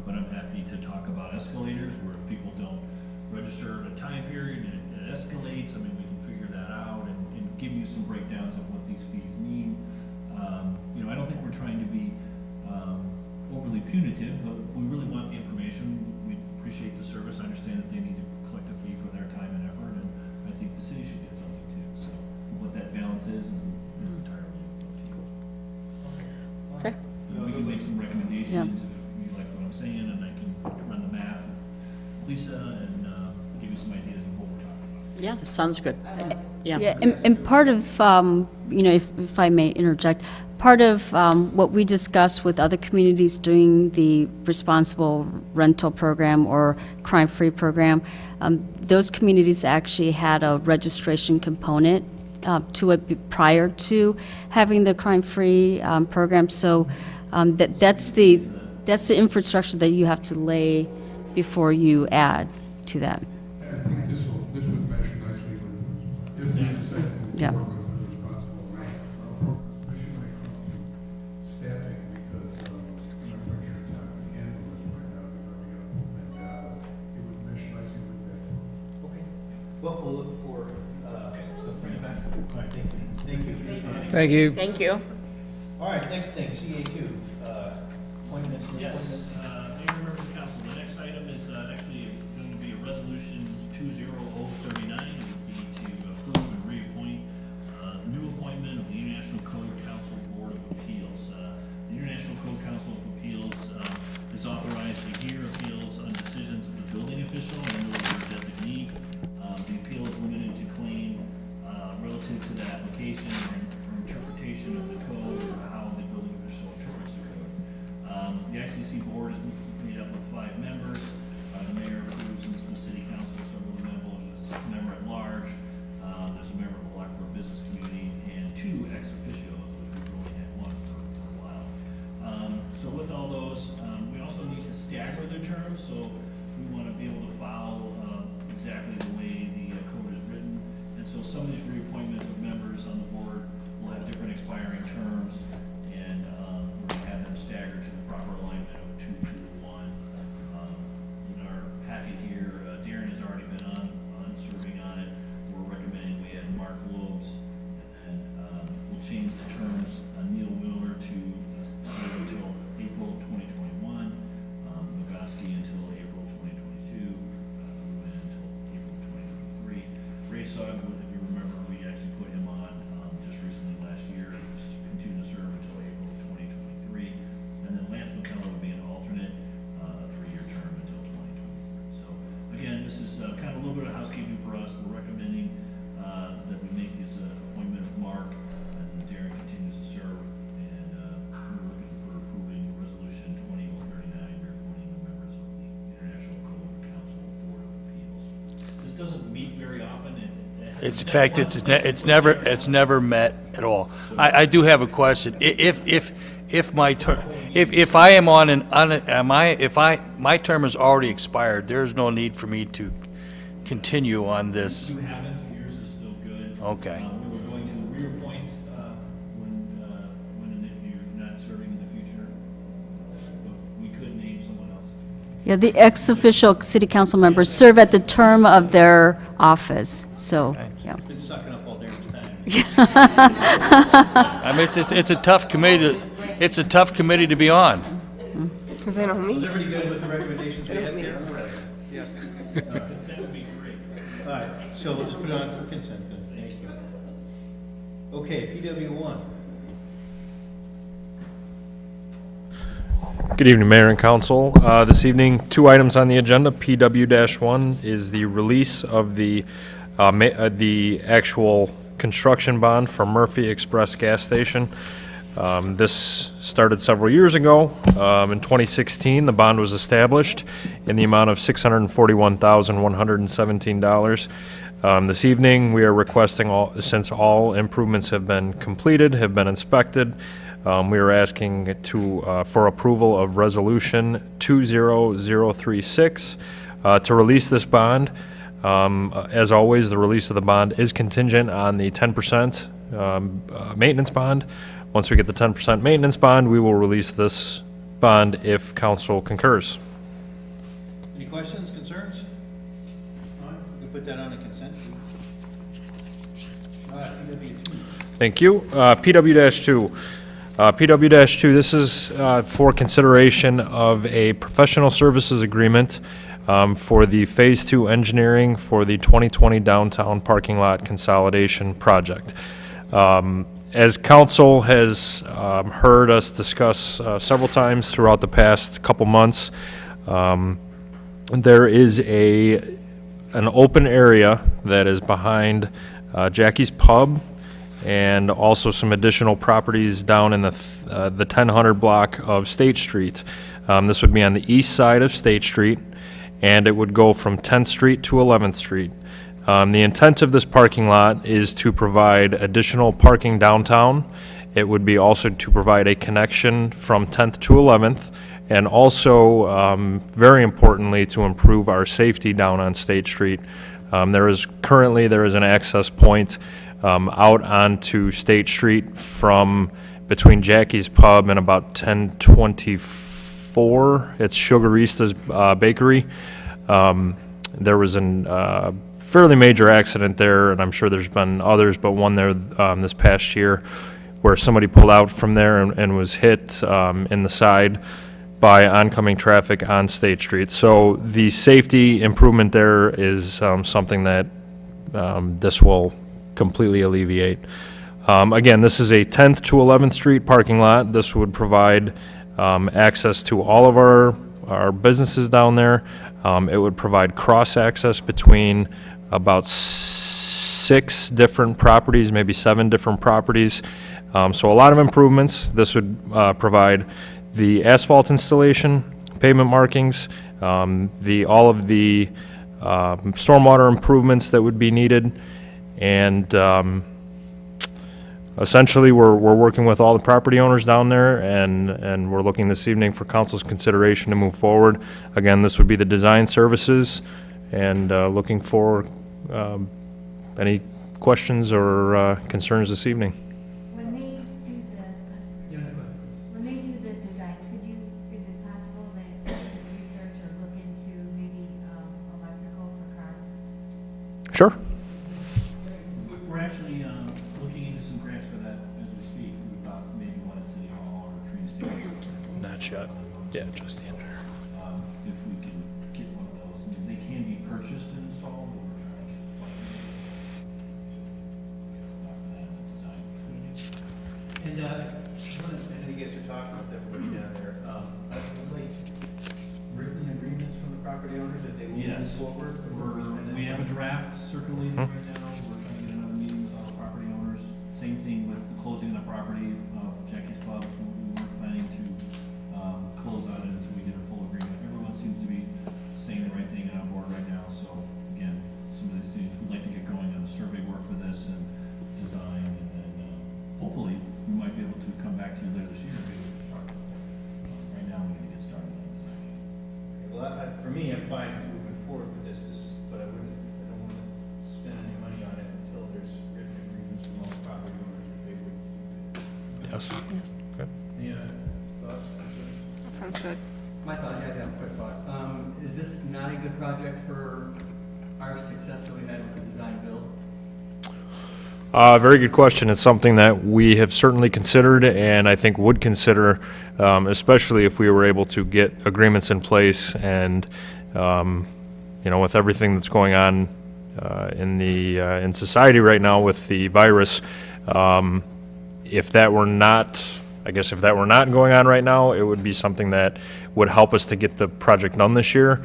But I'm happy to talk about escalators, where if people don't register at a time period, it escalates. I mean, we can figure that out and give you some breakdowns of what these fees mean. I don't think we're trying to be overly punitive, but we really want the information. We appreciate the service. I understand that they need to collect a fee for their time and effort, and I think the city should get something too. So what that balance is entirely up to you. Okay. We can make some recommendations Yeah. if you like what I'm saying, and I can run the math with Lisa and give you some ideas of what we're talking about. Yeah, that sounds good. Yeah, Yeah. and part of, if I may interject, part of what we discussed with other communities doing the responsible rental program or crime-free program, those communities actually had a registration component to it prior to having the crime-free program. So that's the infrastructure that you have to lay before you add to that. I think this would mesh nicely with, if we decide to Yeah. move forward with the responsible rent, especially when it comes to staffing, because, I'm not quite sure time to handle this right now, because we're gonna move things out, it would mesh nicely with that. Okay. Well, we'll look for, stuff for you back. All right, thank you. Thank you. Thank you. Thank you. All right, next thing, CA2, appointments and Yes, appointments. Mayor, members of council, the next item is actually going to be a resolution 20039. It would be to approve and reappoint new appointment of the International Code Council Board of Appeals. The International Code Council of Appeals is authorized to hear appeals on decisions of the building official and no other designee. The appeal is limited to claim relative to the application or interpretation of the code or how the building official interprets the code. The ICC board is made up of 5 members. The mayor approves, and the city council, several members, a member at large. There's a member of the Blackboard Business Community and 2 ex officios, which we've only had 1 for a while. So with all those, we also need to stagger their terms, so we want to be able to follow exactly the way the code is written. And so some of these reappointments of members on the board will have different expiring terms, and we're going to have them staggered to the proper alignment of 2 to 1. In our packet here, Darren has already been on serving on it. We're recommending we add Mark Lobes, and then we'll change the terms on Neil Wheeler to serve until April 2021, Nagowski until April 2022, Lewin until April 2023. Ray Sugg, if you remember, we actually put him on just recently last year, just to continue to serve until April 2023. And then Lance McCullough would be an alternate, a 3-year term until 2023. So again, this is kind of a little bit of housekeeping for us. We're recommending that we make this appointment of Mark, and then Darren continues to serve. And we're looking for approving resolution 2039, reappointing the members of the International Code Council Board of Appeals. This doesn't meet very often. It's, in fact, it's never met at all. I do have a question. If my term, if I am on my term is already expired, there's no need for me to continue on this. You haven't, yours is still good. Okay. We were going to reappoint when and if you're not serving in the future, but we could name someone else. Yeah, the ex-official city council members serve at the term of their office, so, yeah. Been sucking up all Darren's time. I mean, it's a tough committee. It's a tough committee to be on. Because they know Was me. everybody good with the recommendations we had here? Consent would be great. All right, so we'll just put it on for consent then, thank you. Okay, PW1. Good evening, Mayor and Council. This evening, 2 items on the agenda. PW-1 is the release of the actual construction bond for Murphy Express gas station. This started several years ago. In 2016, the bond was established in the amount of $641,117. This evening, we are requesting, since all improvements have been completed, have been inspected, we are asking for approval of Resolution 20036 to release this bond. As always, the release of the bond is contingent on the 10% maintenance bond. Once we get the 10% maintenance bond, we will release this bond if council concurs. Any questions, concerns? All right, we can put that on a consent. All right, PW2. Thank you. PW-2. PW-2, this is for consideration of a professional services agreement for the Phase 2 engineering for the 2020 downtown parking lot consolidation project. As council has heard us discuss several times throughout the past couple months, there is an open area that is behind Jackie's Pub and also some additional properties down in the 1000 block of State Street. This would be on the east side of State Street, and it would go from 10th Street to 11th Street. The intent of this parking lot is to provide additional parking downtown. It would be also to provide a connection from 10th to 11th, and also, very importantly, to improve our safety down on State Street. There is an access point out onto State Street from between Jackie's Pub and about 1024. It's Sugarista's Bakery. There was a fairly major accident there, and I'm sure there's been others, but one there this past year where somebody pulled out from there and was hit in the side by oncoming traffic on State Street. So the safety improvement there is something that this will completely alleviate. Again, this is a 10th to 11th Street parking lot. This would provide access to all of our businesses down there. It would provide cross-access between about 6 different properties, maybe 7 different properties. So a lot of improvements. This would provide the asphalt installation, pavement markings, all of the stormwater improvements that would be needed, and essentially we're working with all the property owners down there, and we're looking this evening for council's consideration to move forward. Again, this would be the design services, and looking for any questions or concerns this evening. When they do the design, is it possible that you could research or look into maybe electrical for cars? Sure. We're actually looking into some grants for that as we speak. We thought maybe one at City Hall or train station. Not yet. Yeah, just the engineer. If we can get one of those. I mean, they can be purchased and installed, but we're trying to get funding. It's not for that, the design. And, I know you guys are talking with everybody down there, like, written agreements from the property owners that they will move Yes. forward? We have a draft circulating right now. We're trying to get another meeting with all the property owners. Same thing with the closing of the property of Jackie's Pubs. We weren't planning to close on it until we get a full agreement. Everyone seems to be saying the right thing and on board right now. So again, some of these things, we'd like to get going on the survey work for this and design, and then hopefully we might be able to come back to you later this year and be able to start. Right now, we need to get started on design. Well, for me, I'm fine moving forward with this, but I don't want to spend any money on it until there's written agreements from all the property owners that they would. Yes. Good. Any thoughts? That sounds good. My thought, I have a quick thought. Is this not a good project for our success that we had with the design build? Very good question. It's something that we have certainly considered, and I think would consider, especially if we were able to get agreements in place. And with everything that's going on in society right now with the virus, if that were not going on right now, it would be something that would help us to get the project done this year.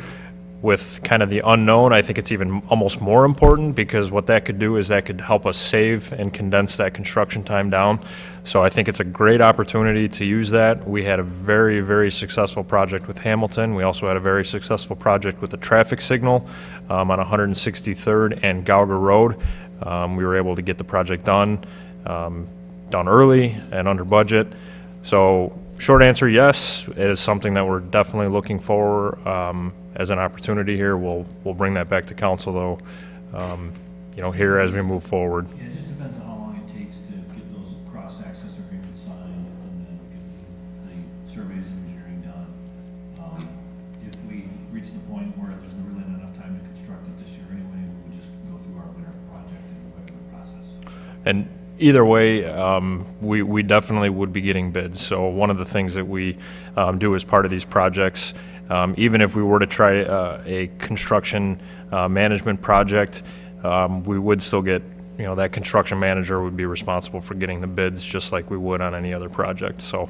With kind of the unknown, I think it's even almost more important, because what that could do is that could help us save and condense that construction time down. So I think it's a great opportunity to use that. We had a very, very successful project with Hamilton. We also had a very successful project with the traffic signal on 163rd and Gauger Road. We were able to get the project done early and under budget. So short answer, yes, it is something that we're definitely looking for as an opportunity here. We'll bring that back to council, though, here as we move forward. Yeah, it just depends on how long it takes to get those cross-access agreements signed and then get the surveys and engineering done. If we reach the point where there's really not enough time to construct it this year anyway, we would just go through our winter project and the regular process. And either way, we definitely would be getting bids. So one of the things that we do as part of these projects Even if we were to try a construction management project, we would still get, that construction manager would be responsible for getting the bids just like we would on any other project. So,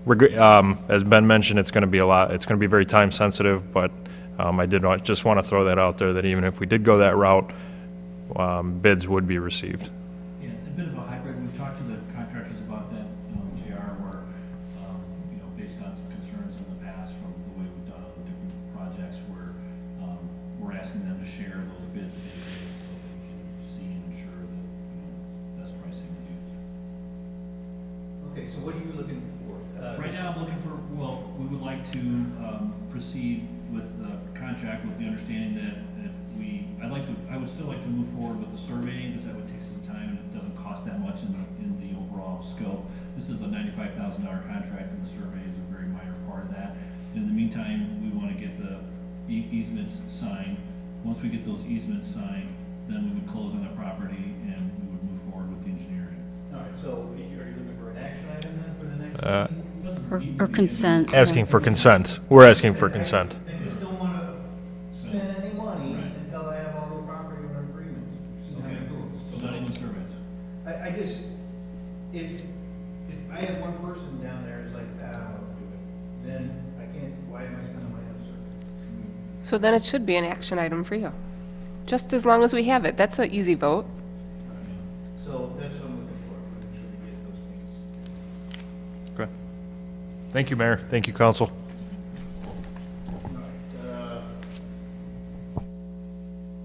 as Ben mentioned, it's going to be it's going to be very time sensitive, but I just want to throw that out there that even if we did go that route, bids would be received. Yeah, it's a bit of a hybrid. We've talked to the contractors about that, JR, where, based on some concerns in the past from the way we've done other different projects, where, we're asking them to share those bids that they did so that we can see and ensure that, best pricing is used. Okay, so what are you looking for? Right now, I'm looking for, we would like to, proceed with the contract with the understanding that if I would still like to move forward with the surveying, because that would take some time and it doesn't cost that much in the overall scope. This is a $95,000 contract and the survey is a very minor part of that. In the meantime, we want to get the easements signed. Once we get those easements signed, then we would close on the property and we would move forward with the engineering. All right, so are you looking for an action item then for the next meeting? Doesn't Or need to or be consent. Asking for consent. We're asking for consent. I just don't want to spend any money Right. until I have all the property owner agreements. See how Okay, it goes. so not even surveys. I just, if I have one person down there who's like, I don't want to do it, then I can't, why am I spending money on a survey? So then it should be an action item for you. Just as long as we have it. That's an easy vote. So that's what I'm looking for, make sure we get those things. Okay. Thank you, Mayor. Thank you, Council.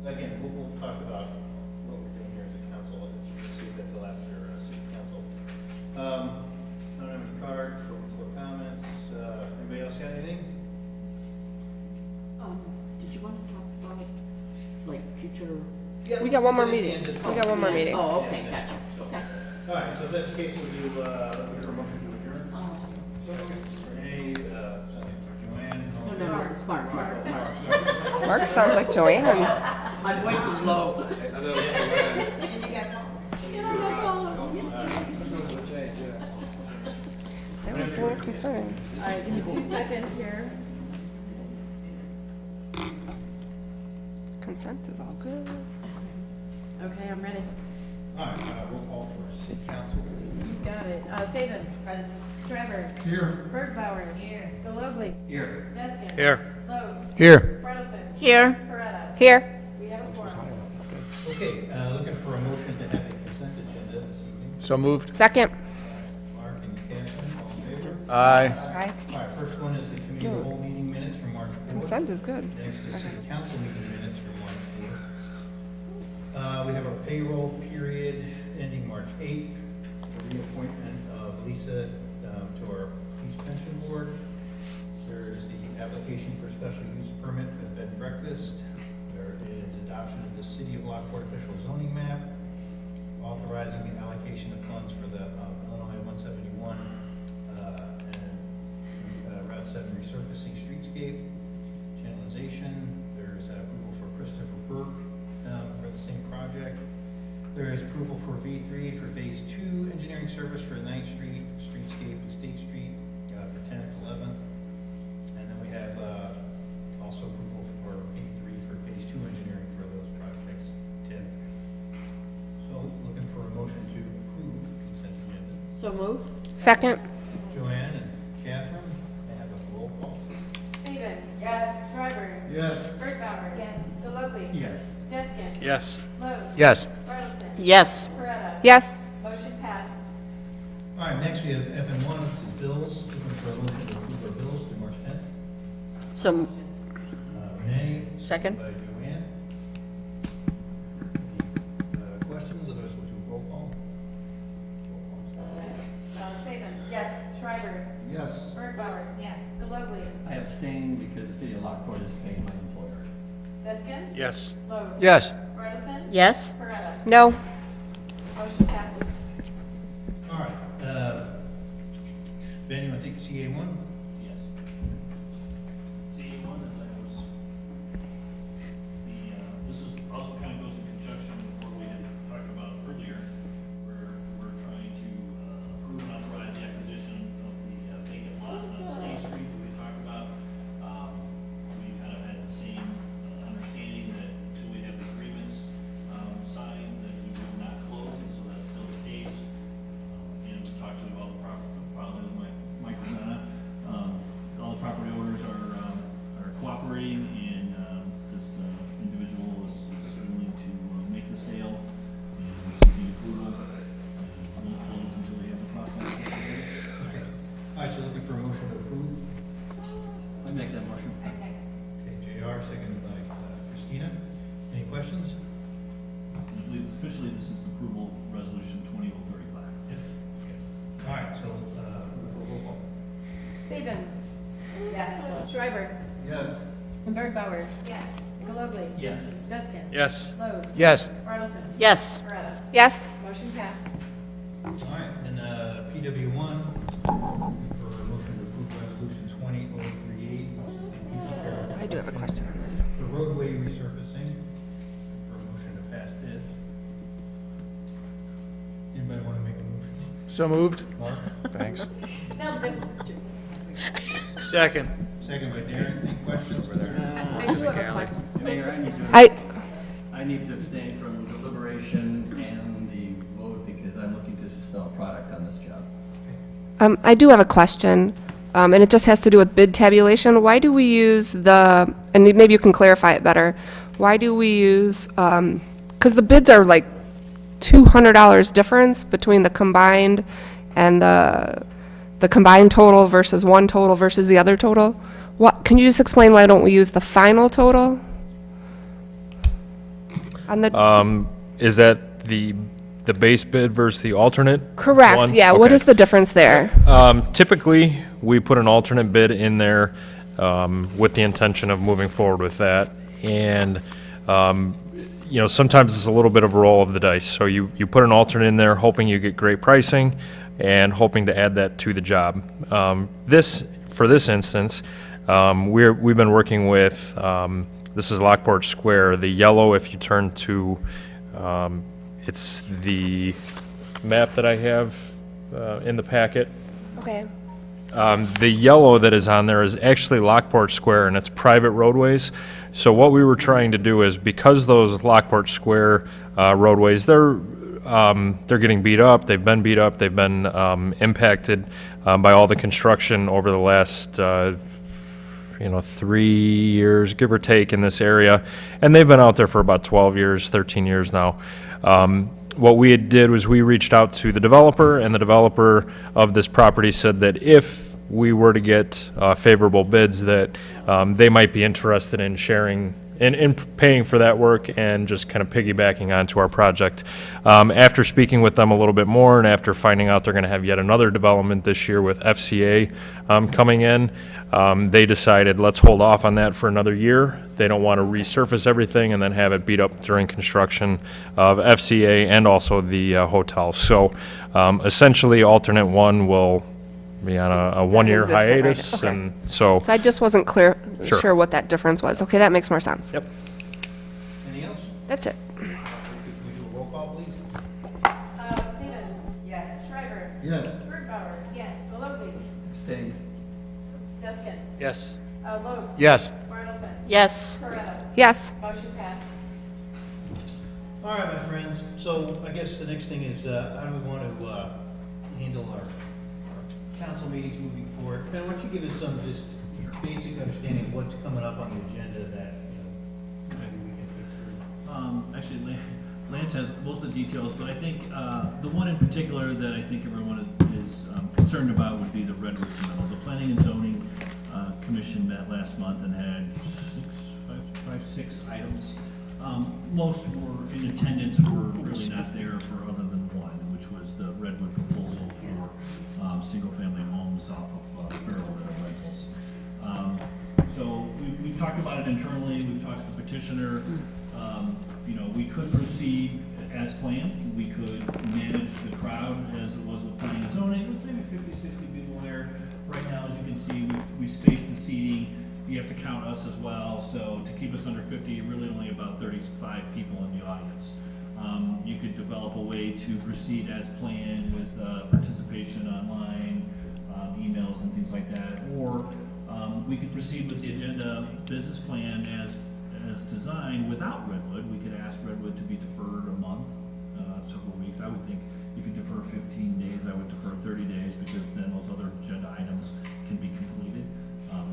Again, we'll talk about what we're doing here as a council, and we'll see that till after city council. I don't have any card for comments, anybody else got anything? Did you want to talk about, like, future? We got one more meeting. We got one more meeting. Oh, okay, gotcha, okay. All right, so if that's the case, we'll do, a motion to adjourn. Renee, second, Joanne. all in No, favor? it's Mark. Mark sounds like Joanne. My voice is low. I was a little concerned. All right, give me 2 seconds here. Consent is all good. Okay, I'm ready. All right, roll call for city council. You got it. Saban. Present. Schreiber. Here. Bergbauer. Here. Galogly. Here. Deskin. Here. Lowe's. Here. Bredesen. Here. Coretta. Here. We have a quorum. Okay, looking for a motion to have a consent agenda this evening. So moved. Second. Mark and Catherine, all in favor? Aye. Aye. All right, first one is the committee of the whole meeting minutes from March 4th. Consent is good. Next is city council meeting minutes from March 4th. We have a payroll period ending March 8th, the reappointment of Lisa to our police pension board. There's the application for special use permit for the bed and breakfast. There is adoption of the city of Lockport official zoning map, authorizing the allocation of funds for the Illinois 171 and Route 7 resurfacing streetscape, channelization. There's approval for Christopher Burke for the same project. There is approval for V3 for Phase 2 engineering service for 9th Street, Streetscape, and State Street for 10th, 11th. And then we have also approval for V3 for Phase 2 engineering for those projects, 10th. So looking for a motion to approve consent agenda. So move? Second. Joanne and Catherine, I have a roll call. Saban. Yes. Schreiber. Yes. Bergbauer. Yes. Galogly. Yes. Deskin. Yes. Lowe's. Yes. Bredesen. Yes. Coretta. Yes. Motion passed. All right, next we have FN1, bills, looking for a motion to approve our bills through March 10th. So, Renee. Second. By Joanne. Any questions, otherwise we'll do roll call. Saban. Yes. Schreiber. Yes. Bergbauer. Yes. Galogly. I abstain because the city of Lockport is paying my employer. Deskin. Yes. Lowe's. Yes. Bredesen. yes? Coretta. No. Motion passes. All right, Ben, you want to take CA1? Yes. CA1 is that was, this is, also kind of goes in conjunction with what we had talked about earlier, where we're trying to approve and authorize the acquisition of the vacant lots on State Street that we talked about. Tina. Any questions? I believe officially this is approval resolution 20035. All right, so, roll call. Saban. Yes. Shriver. Yes. Bergbauer. Yes. Gallogley. Yes. Deskin. Yes. Lowe's. Yes. Bartleson. Yes. Coretta. Yes. Motion passed. All right, and PW1, for a motion to approve resolution 20038, which is the People Care I do have a question on this. for roadway resurfacing, for a motion to pass this. Anybody want to make a motion? So moved. Mark? Thanks. No, but Second. Second by Darren. Any questions? I do have a question. Mayor, I, I need to abstain from deliberation and the vote because I'm looking to sell product on this job. I do have a question, and it just has to do with bid tabulation. Why do we use the, and maybe you can clarify it better, why do we use, because the bids are like $200 difference between the combined and the combined total versus one total versus the other total? What, can you just explain why don't we use the final total? On the, Is that the base bid versus the alternate? correct, one? yeah, what Okay. is the difference there? Typically, we put an alternate bid in there with the intention of moving forward with that. And, you know, sometimes it's a little bit of a roll of the dice. So you put an alternate in there, hoping you get great pricing and hoping to add that to the job. For this instance, we've been working with, this is Lockport Square. The yellow, if you turn to, it's the map that I have in the packet. Okay. The yellow that is on there is actually Lockport Square, and it's private roadways. So what we were trying to do is, because those Lockport Square roadways, they're getting beat up, they've been beat up, they've been impacted by all the construction over the last 3 years, give or take, in this area. And they've been out there for about 12 years, 13 years now. What we did was we reached out to the developer, and the developer of this property said that if we were to get favorable bids, that they might be interested in sharing, in paying for that work and just kind of piggybacking onto our project. After speaking with them a little bit more, and after finding out they're going to have yet another development this year with FCA coming in, they decided, let's hold off on that for another year. They don't want to resurface everything and then have it beat up during construction of FCA and also the hotel. So essentially, alternate one will be on a one-year existent, right? hiatus, Okay. and so, So I just wasn't Sure. sure what that difference was. Okay, that makes more sense. yep. Anything else? That's it. Can we do a roll call, please? Saban. Yes. Shriver. Yes. Bergbauer. Yes. Gallogley. Abstains. Deskin. Yes. Lowe's. Yes. Bartleson. Yes. Coretta. Yes. Motion passed. All right, my friends, so I guess the next thing is, how do we want to handle our council meetings moving forward? Ben, why don't you give us some just basic understanding of what's coming up on the agenda that, maybe we can think through? Actually, Lance has most of the details, but I think the one in particular that I think everyone is concerned about would be the Redwood submittal. The Planning and Zoning Commission met last month and had six items. Most were in attendance, were really not there for other than one, which was the Redwood proposal for single-family homes off of Fairway rentals. So we've talked about it internally, we've talked to the petitioner. We could proceed as planned. We could manage the crowd as it was with planning and zoning, with maybe 50, 60 people there. Right now, as you can see, we spaced the seating. You have to count us as well, so to keep us under 50, really only about 35 people in the audience. You could develop a way to proceed as planned with participation online, emails and things like that, or we could proceed with the agenda business plan as designed without Redwood. We could ask Redwood to be deferred a month, several weeks. I would think if you defer 15 days, I would defer 30 days, because then those other agenda items can be completed.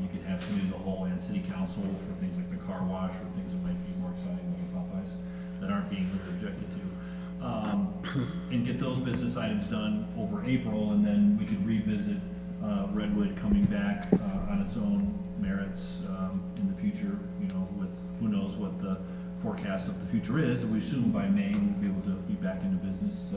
You could have committee of the whole and city council for things like the car wash, or things that might be more exciting than the Popeyes that aren't being really objected to. And get those business items done over April, and then we could revisit Redwood coming back on its own merits in the future, with with, who knows what the forecast of the future is, and we assume by May we'll be able to be back into business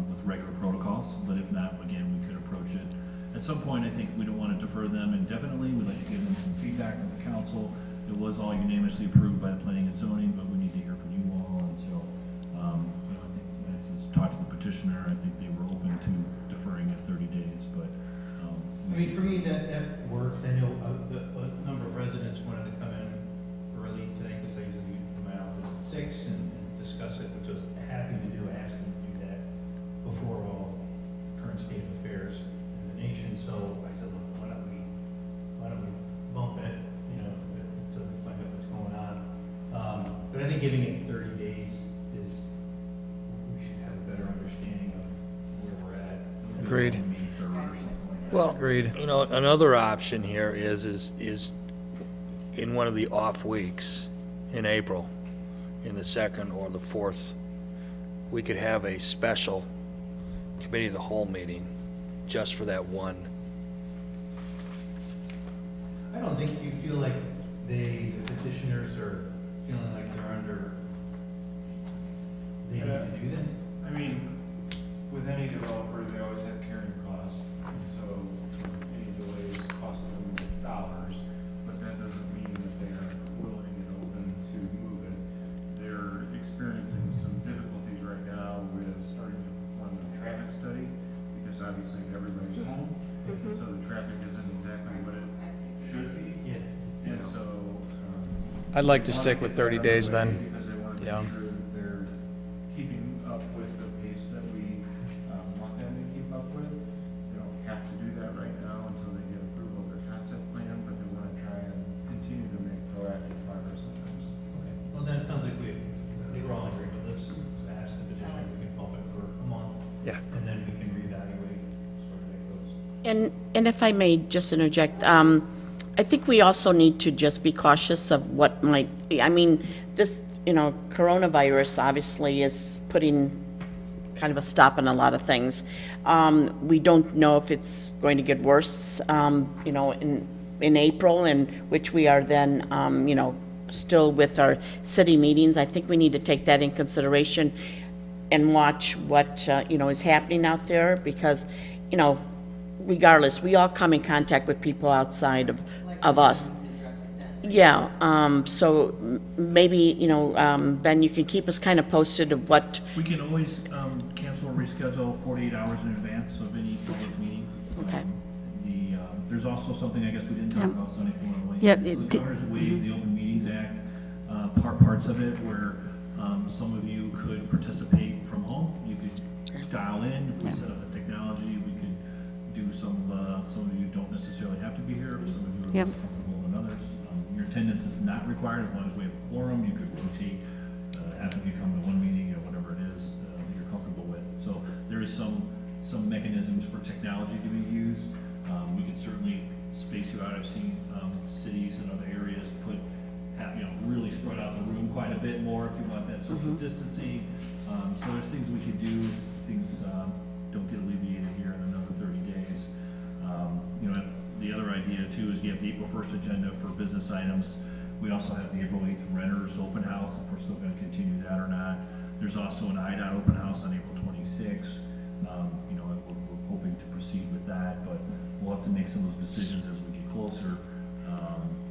with regular protocols, but if not, again, we could approach it. At some point, I think we don't want to defer them indefinitely, we'd like to give them some feedback from the council. It was all unanimously approved by the planning and zoning, but we need to hear from you all, and so, you know, I think Lance has talked to the petitioner, I think they were open to deferring it 30 days, but. I mean, for me, that works. I know a number of residents wanted to come in early today, because I usually come out at 6 and discuss it, which I was happy to do, asking to do that before all current state of affairs in the nation. So I said, look, why don't we bump it, you know, until we find out what's going on. But I think giving it 30 days is, we should have a better understanding of where we're at. Agreed. May 3rd or something like that. Well, Agreed. you know, another option here is in one of the off weeks in April, in the 2nd or the 4th, we could have a special committee of the whole meeting just for that one. I don't think you feel like the petitioners are feeling like they're under, they need to do that? I mean, with any developer, they always have carrying costs, and so any delays cost them dollars, but that doesn't mean that they are willing and open to move it. They're experiencing some difficulties right now with starting to perform the traffic study, because obviously everybody's home, and so the traffic isn't exactly what it should be. Yeah. And so, I'd like to stick with 30 days then. because they want to Yeah. make sure that they're keeping up with the pace that we want them to keep up with. They don't have to do that right now until they get approval of their concept plan, but they want to try and continue to make proactive progress on things. Okay, well, then it sounds like I think we're all in agreement. Let's ask the petitioner, we can bump it for a month. Yeah. And then we can reevaluate sort of how it goes. And if I may just interject, I think we also need to just be cautious of what might, I mean, this, you know, coronavirus obviously is putting kind of a stop on a lot of things. We don't know if it's going to get worse, you know, in April, in which we are then, you know, still with our city meetings. I think we need to take that in consideration and watch what, you know, is happening out there, because, you know, regardless, we all come in contact with people outside of us. Yeah, so maybe, you know, Ben, you can keep us kind of posted of what, We can always cancel or reschedule 48 hours in advance of any public meeting. Okay. There's also something I guess we didn't talk Yep. about, Sonny, if you want to weigh in. Yep, So it the di- governor's waived the Open Meetings Act, parts of it where some of you could participate from home. You could dial in, if we Yeah. set up the technology, we could do some of you don't necessarily have to be here, some of you are Yep. less comfortable than others. Your attendance is not required as long as we have a quorum. You could rotate, half of you come to one meeting or whatever it is that you're comfortable with. So there is some mechanisms for technology to be used. We could certainly space you out. I've seen cities and other areas you know, really spread out the room quite a bit more if you want that social distancing. So there's things we could do. Things don't get alleviated here in another 30 days. You know, the other idea too is you have the April 1st agenda for business items. We also have the April 8th renters open house, if we're still gonna continue that or not. There's also an IDOT open house on April 26th. You know, we're hoping to proceed with that, but we'll have to make some of those decisions as we get closer,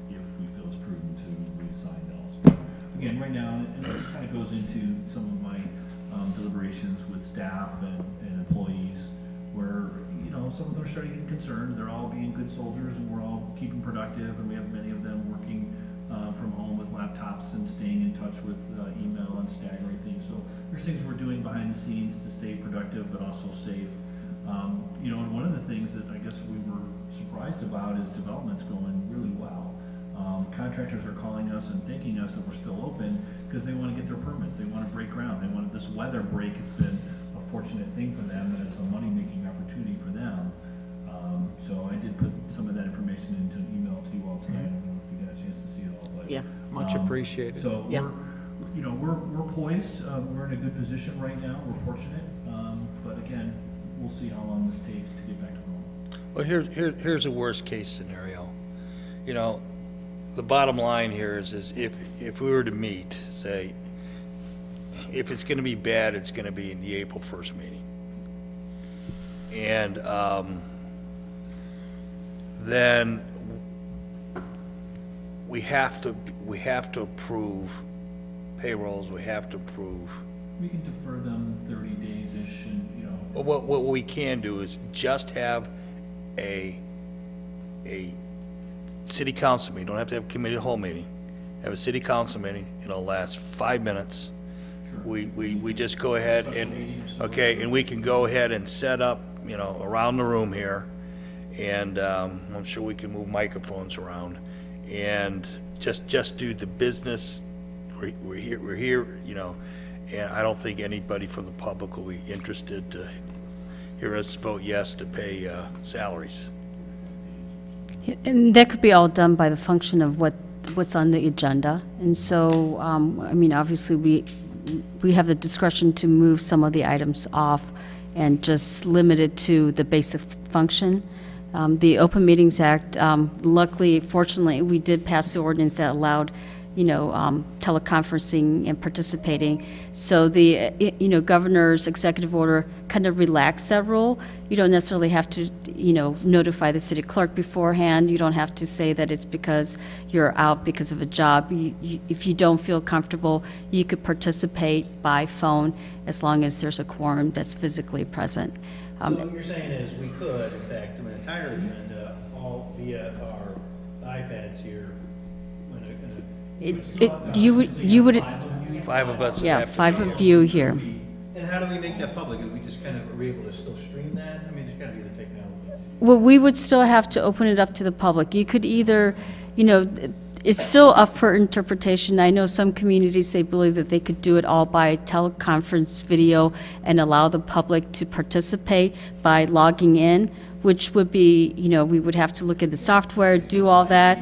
if we feel it's prudent to reassign those. But again, right now, and this kind of goes into some of my deliberations with staff and employees, where, you know, some of them are starting to get concerned. They're all being good soldiers, and we're all keeping productive, and we have many of them working from home with laptops and staying in touch with email and staggering things. So there's things we're doing behind the scenes to stay productive, but also safe. You know, and one of the things that I guess we were surprised about is development's going really well. Contractors are calling us and thanking us that we're still open because they want to get their permits. They want to break ground. This weather break has been a fortunate thing for them, and it's a money-making opportunity for them. So I did put some of that information into an email to you all tonight. I don't know if you got a chance to see it all, but. yeah. Much appreciated. So Yeah. we're poised. We're in a good position right now. We're fortunate. But again, we'll see how long this takes to get back to normal. Well, here's a worst-case scenario. You know, the bottom line here is if we were to meet, say, if it's gonna be bad, it's gonna be in the April 1st meeting. And, then we have to approve payrolls, we have to approve. We can defer them 30 days-ish and, you know, Well, what we can do is just have a city council meeting, don't have to have a committee of the whole meeting. Have a city council meeting, it'll last 5 minutes. We just go ahead and, okay, and we can go ahead and set up, you know, around the room here. And, I'm sure we can move microphones around and just do the business. We're here, you know, and I don't think anybody from the public will be interested to hear us vote yes to pay, salaries. And that could be all done by the function of what's on the agenda. And so, I mean, obviously, we have the discretion to move some of the items off and just limit it to the basic function. The Open Meetings Act, luckily, fortunately, we did pass the ordinance that allowed, you know, teleconferencing and participating. So the, you know, governor's executive order kind of relaxed that rule. You don't necessarily have to, you know, notify the city clerk beforehand. You don't have to say that it's because you're out because of a job. If you don't feel comfortable, you could participate by phone as long as there's a quorum that's physically present. So what you're saying is we could, in fact, do an entire agenda all via our iPads here. You would, 5 of us yeah, have to 5 be here. of you here. And how do we make that public? And we just kind of are able to still stream that? I mean, there's gotta be the technology. Well, we would still have to open it up to the public. You could either, you know, it's still up for interpretation. I know some communities, they believe that they could do it all by teleconference video and allow the public to participate by logging in, which would be, you know, we would have to look at the software, do all that.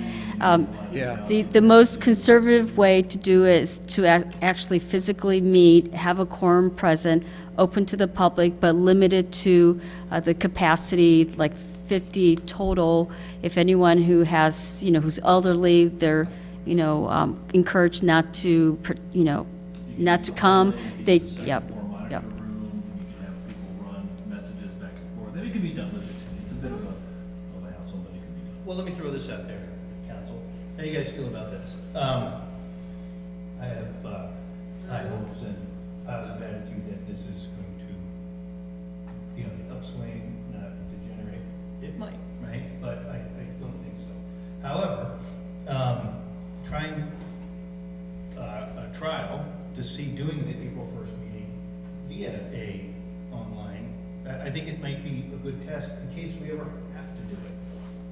Yeah. The most conservative way to do it is to actually physically meet, have a quorum present, open to the public, but limited to the capacity, like 50 total. If anyone who has, you know, who's elderly, they're, you know, encouraged not to, you know, not to come. They, yep, Or monitor yep. room, you can have people run messages back and forth. And it can be done logistically. It's a bit of a hassle, but it can be done. Well, let me throw this out there, council. How do you guys feel about this? I have high hopes and positive attitude that this is going to be on the upswing, not degenerate. It might, right? But I don't think so. However, trying a trial to see doing the April 1st meeting via a online, I think it might be a good test in case we ever have to do it.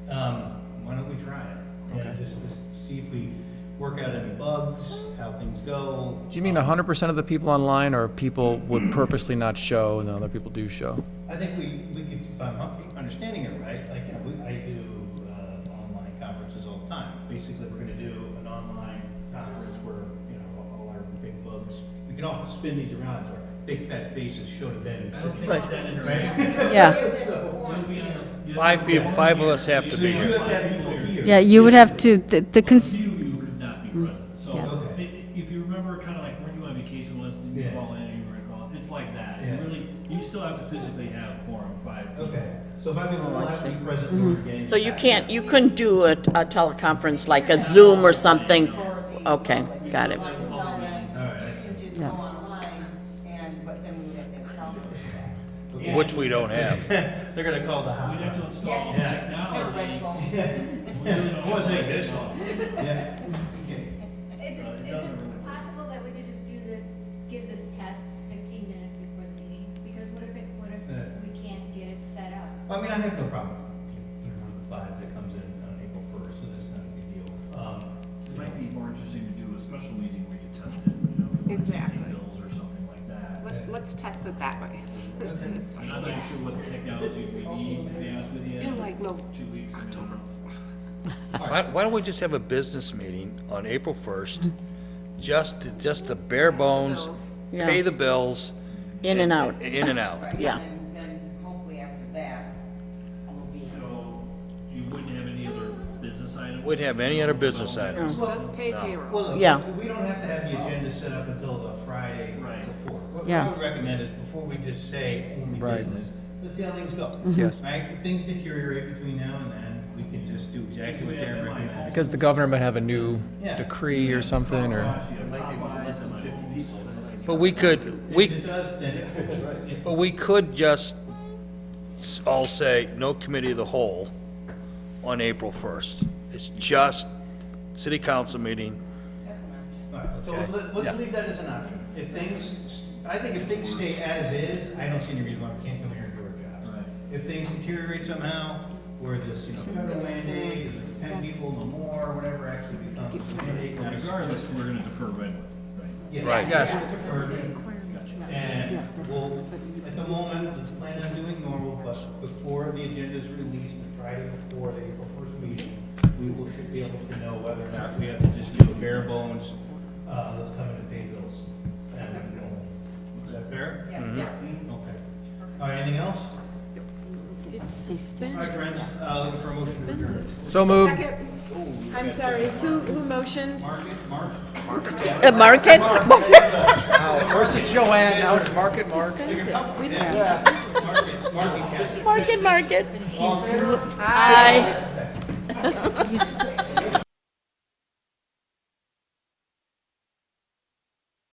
Why don't we try it? And just see if we work out any bugs, how things go. Do you mean 100% of the people online, or people would purposely not show and then other people do show? I think we could, if I'm understanding it right, like, you know, I do online conferences all the time. Basically, we're gonna do an online conference where, you know, all our big bugs, we can often spin these around so our big fat faces show to Ben. Yeah. Five of us have to be You here. have to have people here. Yeah, you would have to, You could not be present. So Yeah. if you remember kind of like when you went on vacation once, you Yeah. call in and you were calling, it's like that. Yeah. You really, you still have to physically have quorum, 5 people. Okay, so if I'm able to be present, we're getting. So you couldn't do a teleconference like a Zoom or something? Okay, got it. All right, I see. Yeah. but then we would have to solve Which we don't have. They're gonna call the We'd have to hotline. install Yeah. technology. It wasn't like this one. Yeah. Okay. Is it possible that we could just give this test 15 minutes before the meeting? Because what if we can't get it set up? I mean, I have no problem. Putting on the 5 that comes in on April 1st, so that's not a big deal. It might be more interesting to do a special meeting where you test it, you know, if you want to Exactly. pay bills or something like that. Let's test it that way. I'm not really sure what the technology we need, to be honest with you. In like 2 weeks, I don't know. Why don't we just have a business meeting on April 1st? Just the bare bones, Yeah. pay the bills. In and out. In and out. Yeah. And then hopefully after that, we'll be. So you wouldn't have any other business items Wouldn't have any other business items. Just pay payroll. Well, look, Yeah. we don't have to have the agenda set up until the Friday Right. before. What Yeah. I would recommend is before we just say only Right. business, let's see how things go. Yes. Right? If things deteriorate between now and then, we can just do exactly what Darren recommends. Because the governor might have a new Yeah. decree or something, or, It might be less than 50 people. But we could, If we, it does, then it- but we could just all say, no committee of the whole on April 1st. It's just city council meeting. all right, so Okay. let's leave that as an option. If things, I think if things stay as is, I don't see any reason why we can't come here and do our jobs. Right. If things deteriorate somehow, where this, federal mandate, is it 10 people, no more, whatever actually becomes a mandate. not a- Regardless, we're gonna defer Redwood, right? Yeah. Right. Yes. And we'll, at the moment, let's plan on doing normal, but before the agenda is released, the Friday before the April 1st meeting, we should be able to know whether or not we have to just do a bare bones, let's come in and pay bills. And we can go. Is that fair? Yeah. Okay. All right, anything else? It's All suspended. right, friends, looking for a motion to adjourn. so moved. I'm sorry, who motioned? Mark? Market? First it's Joanne, now it's Market Mark. Suspensive. We don't- Mark and Kathy. Market. All in favor? Aye. You s-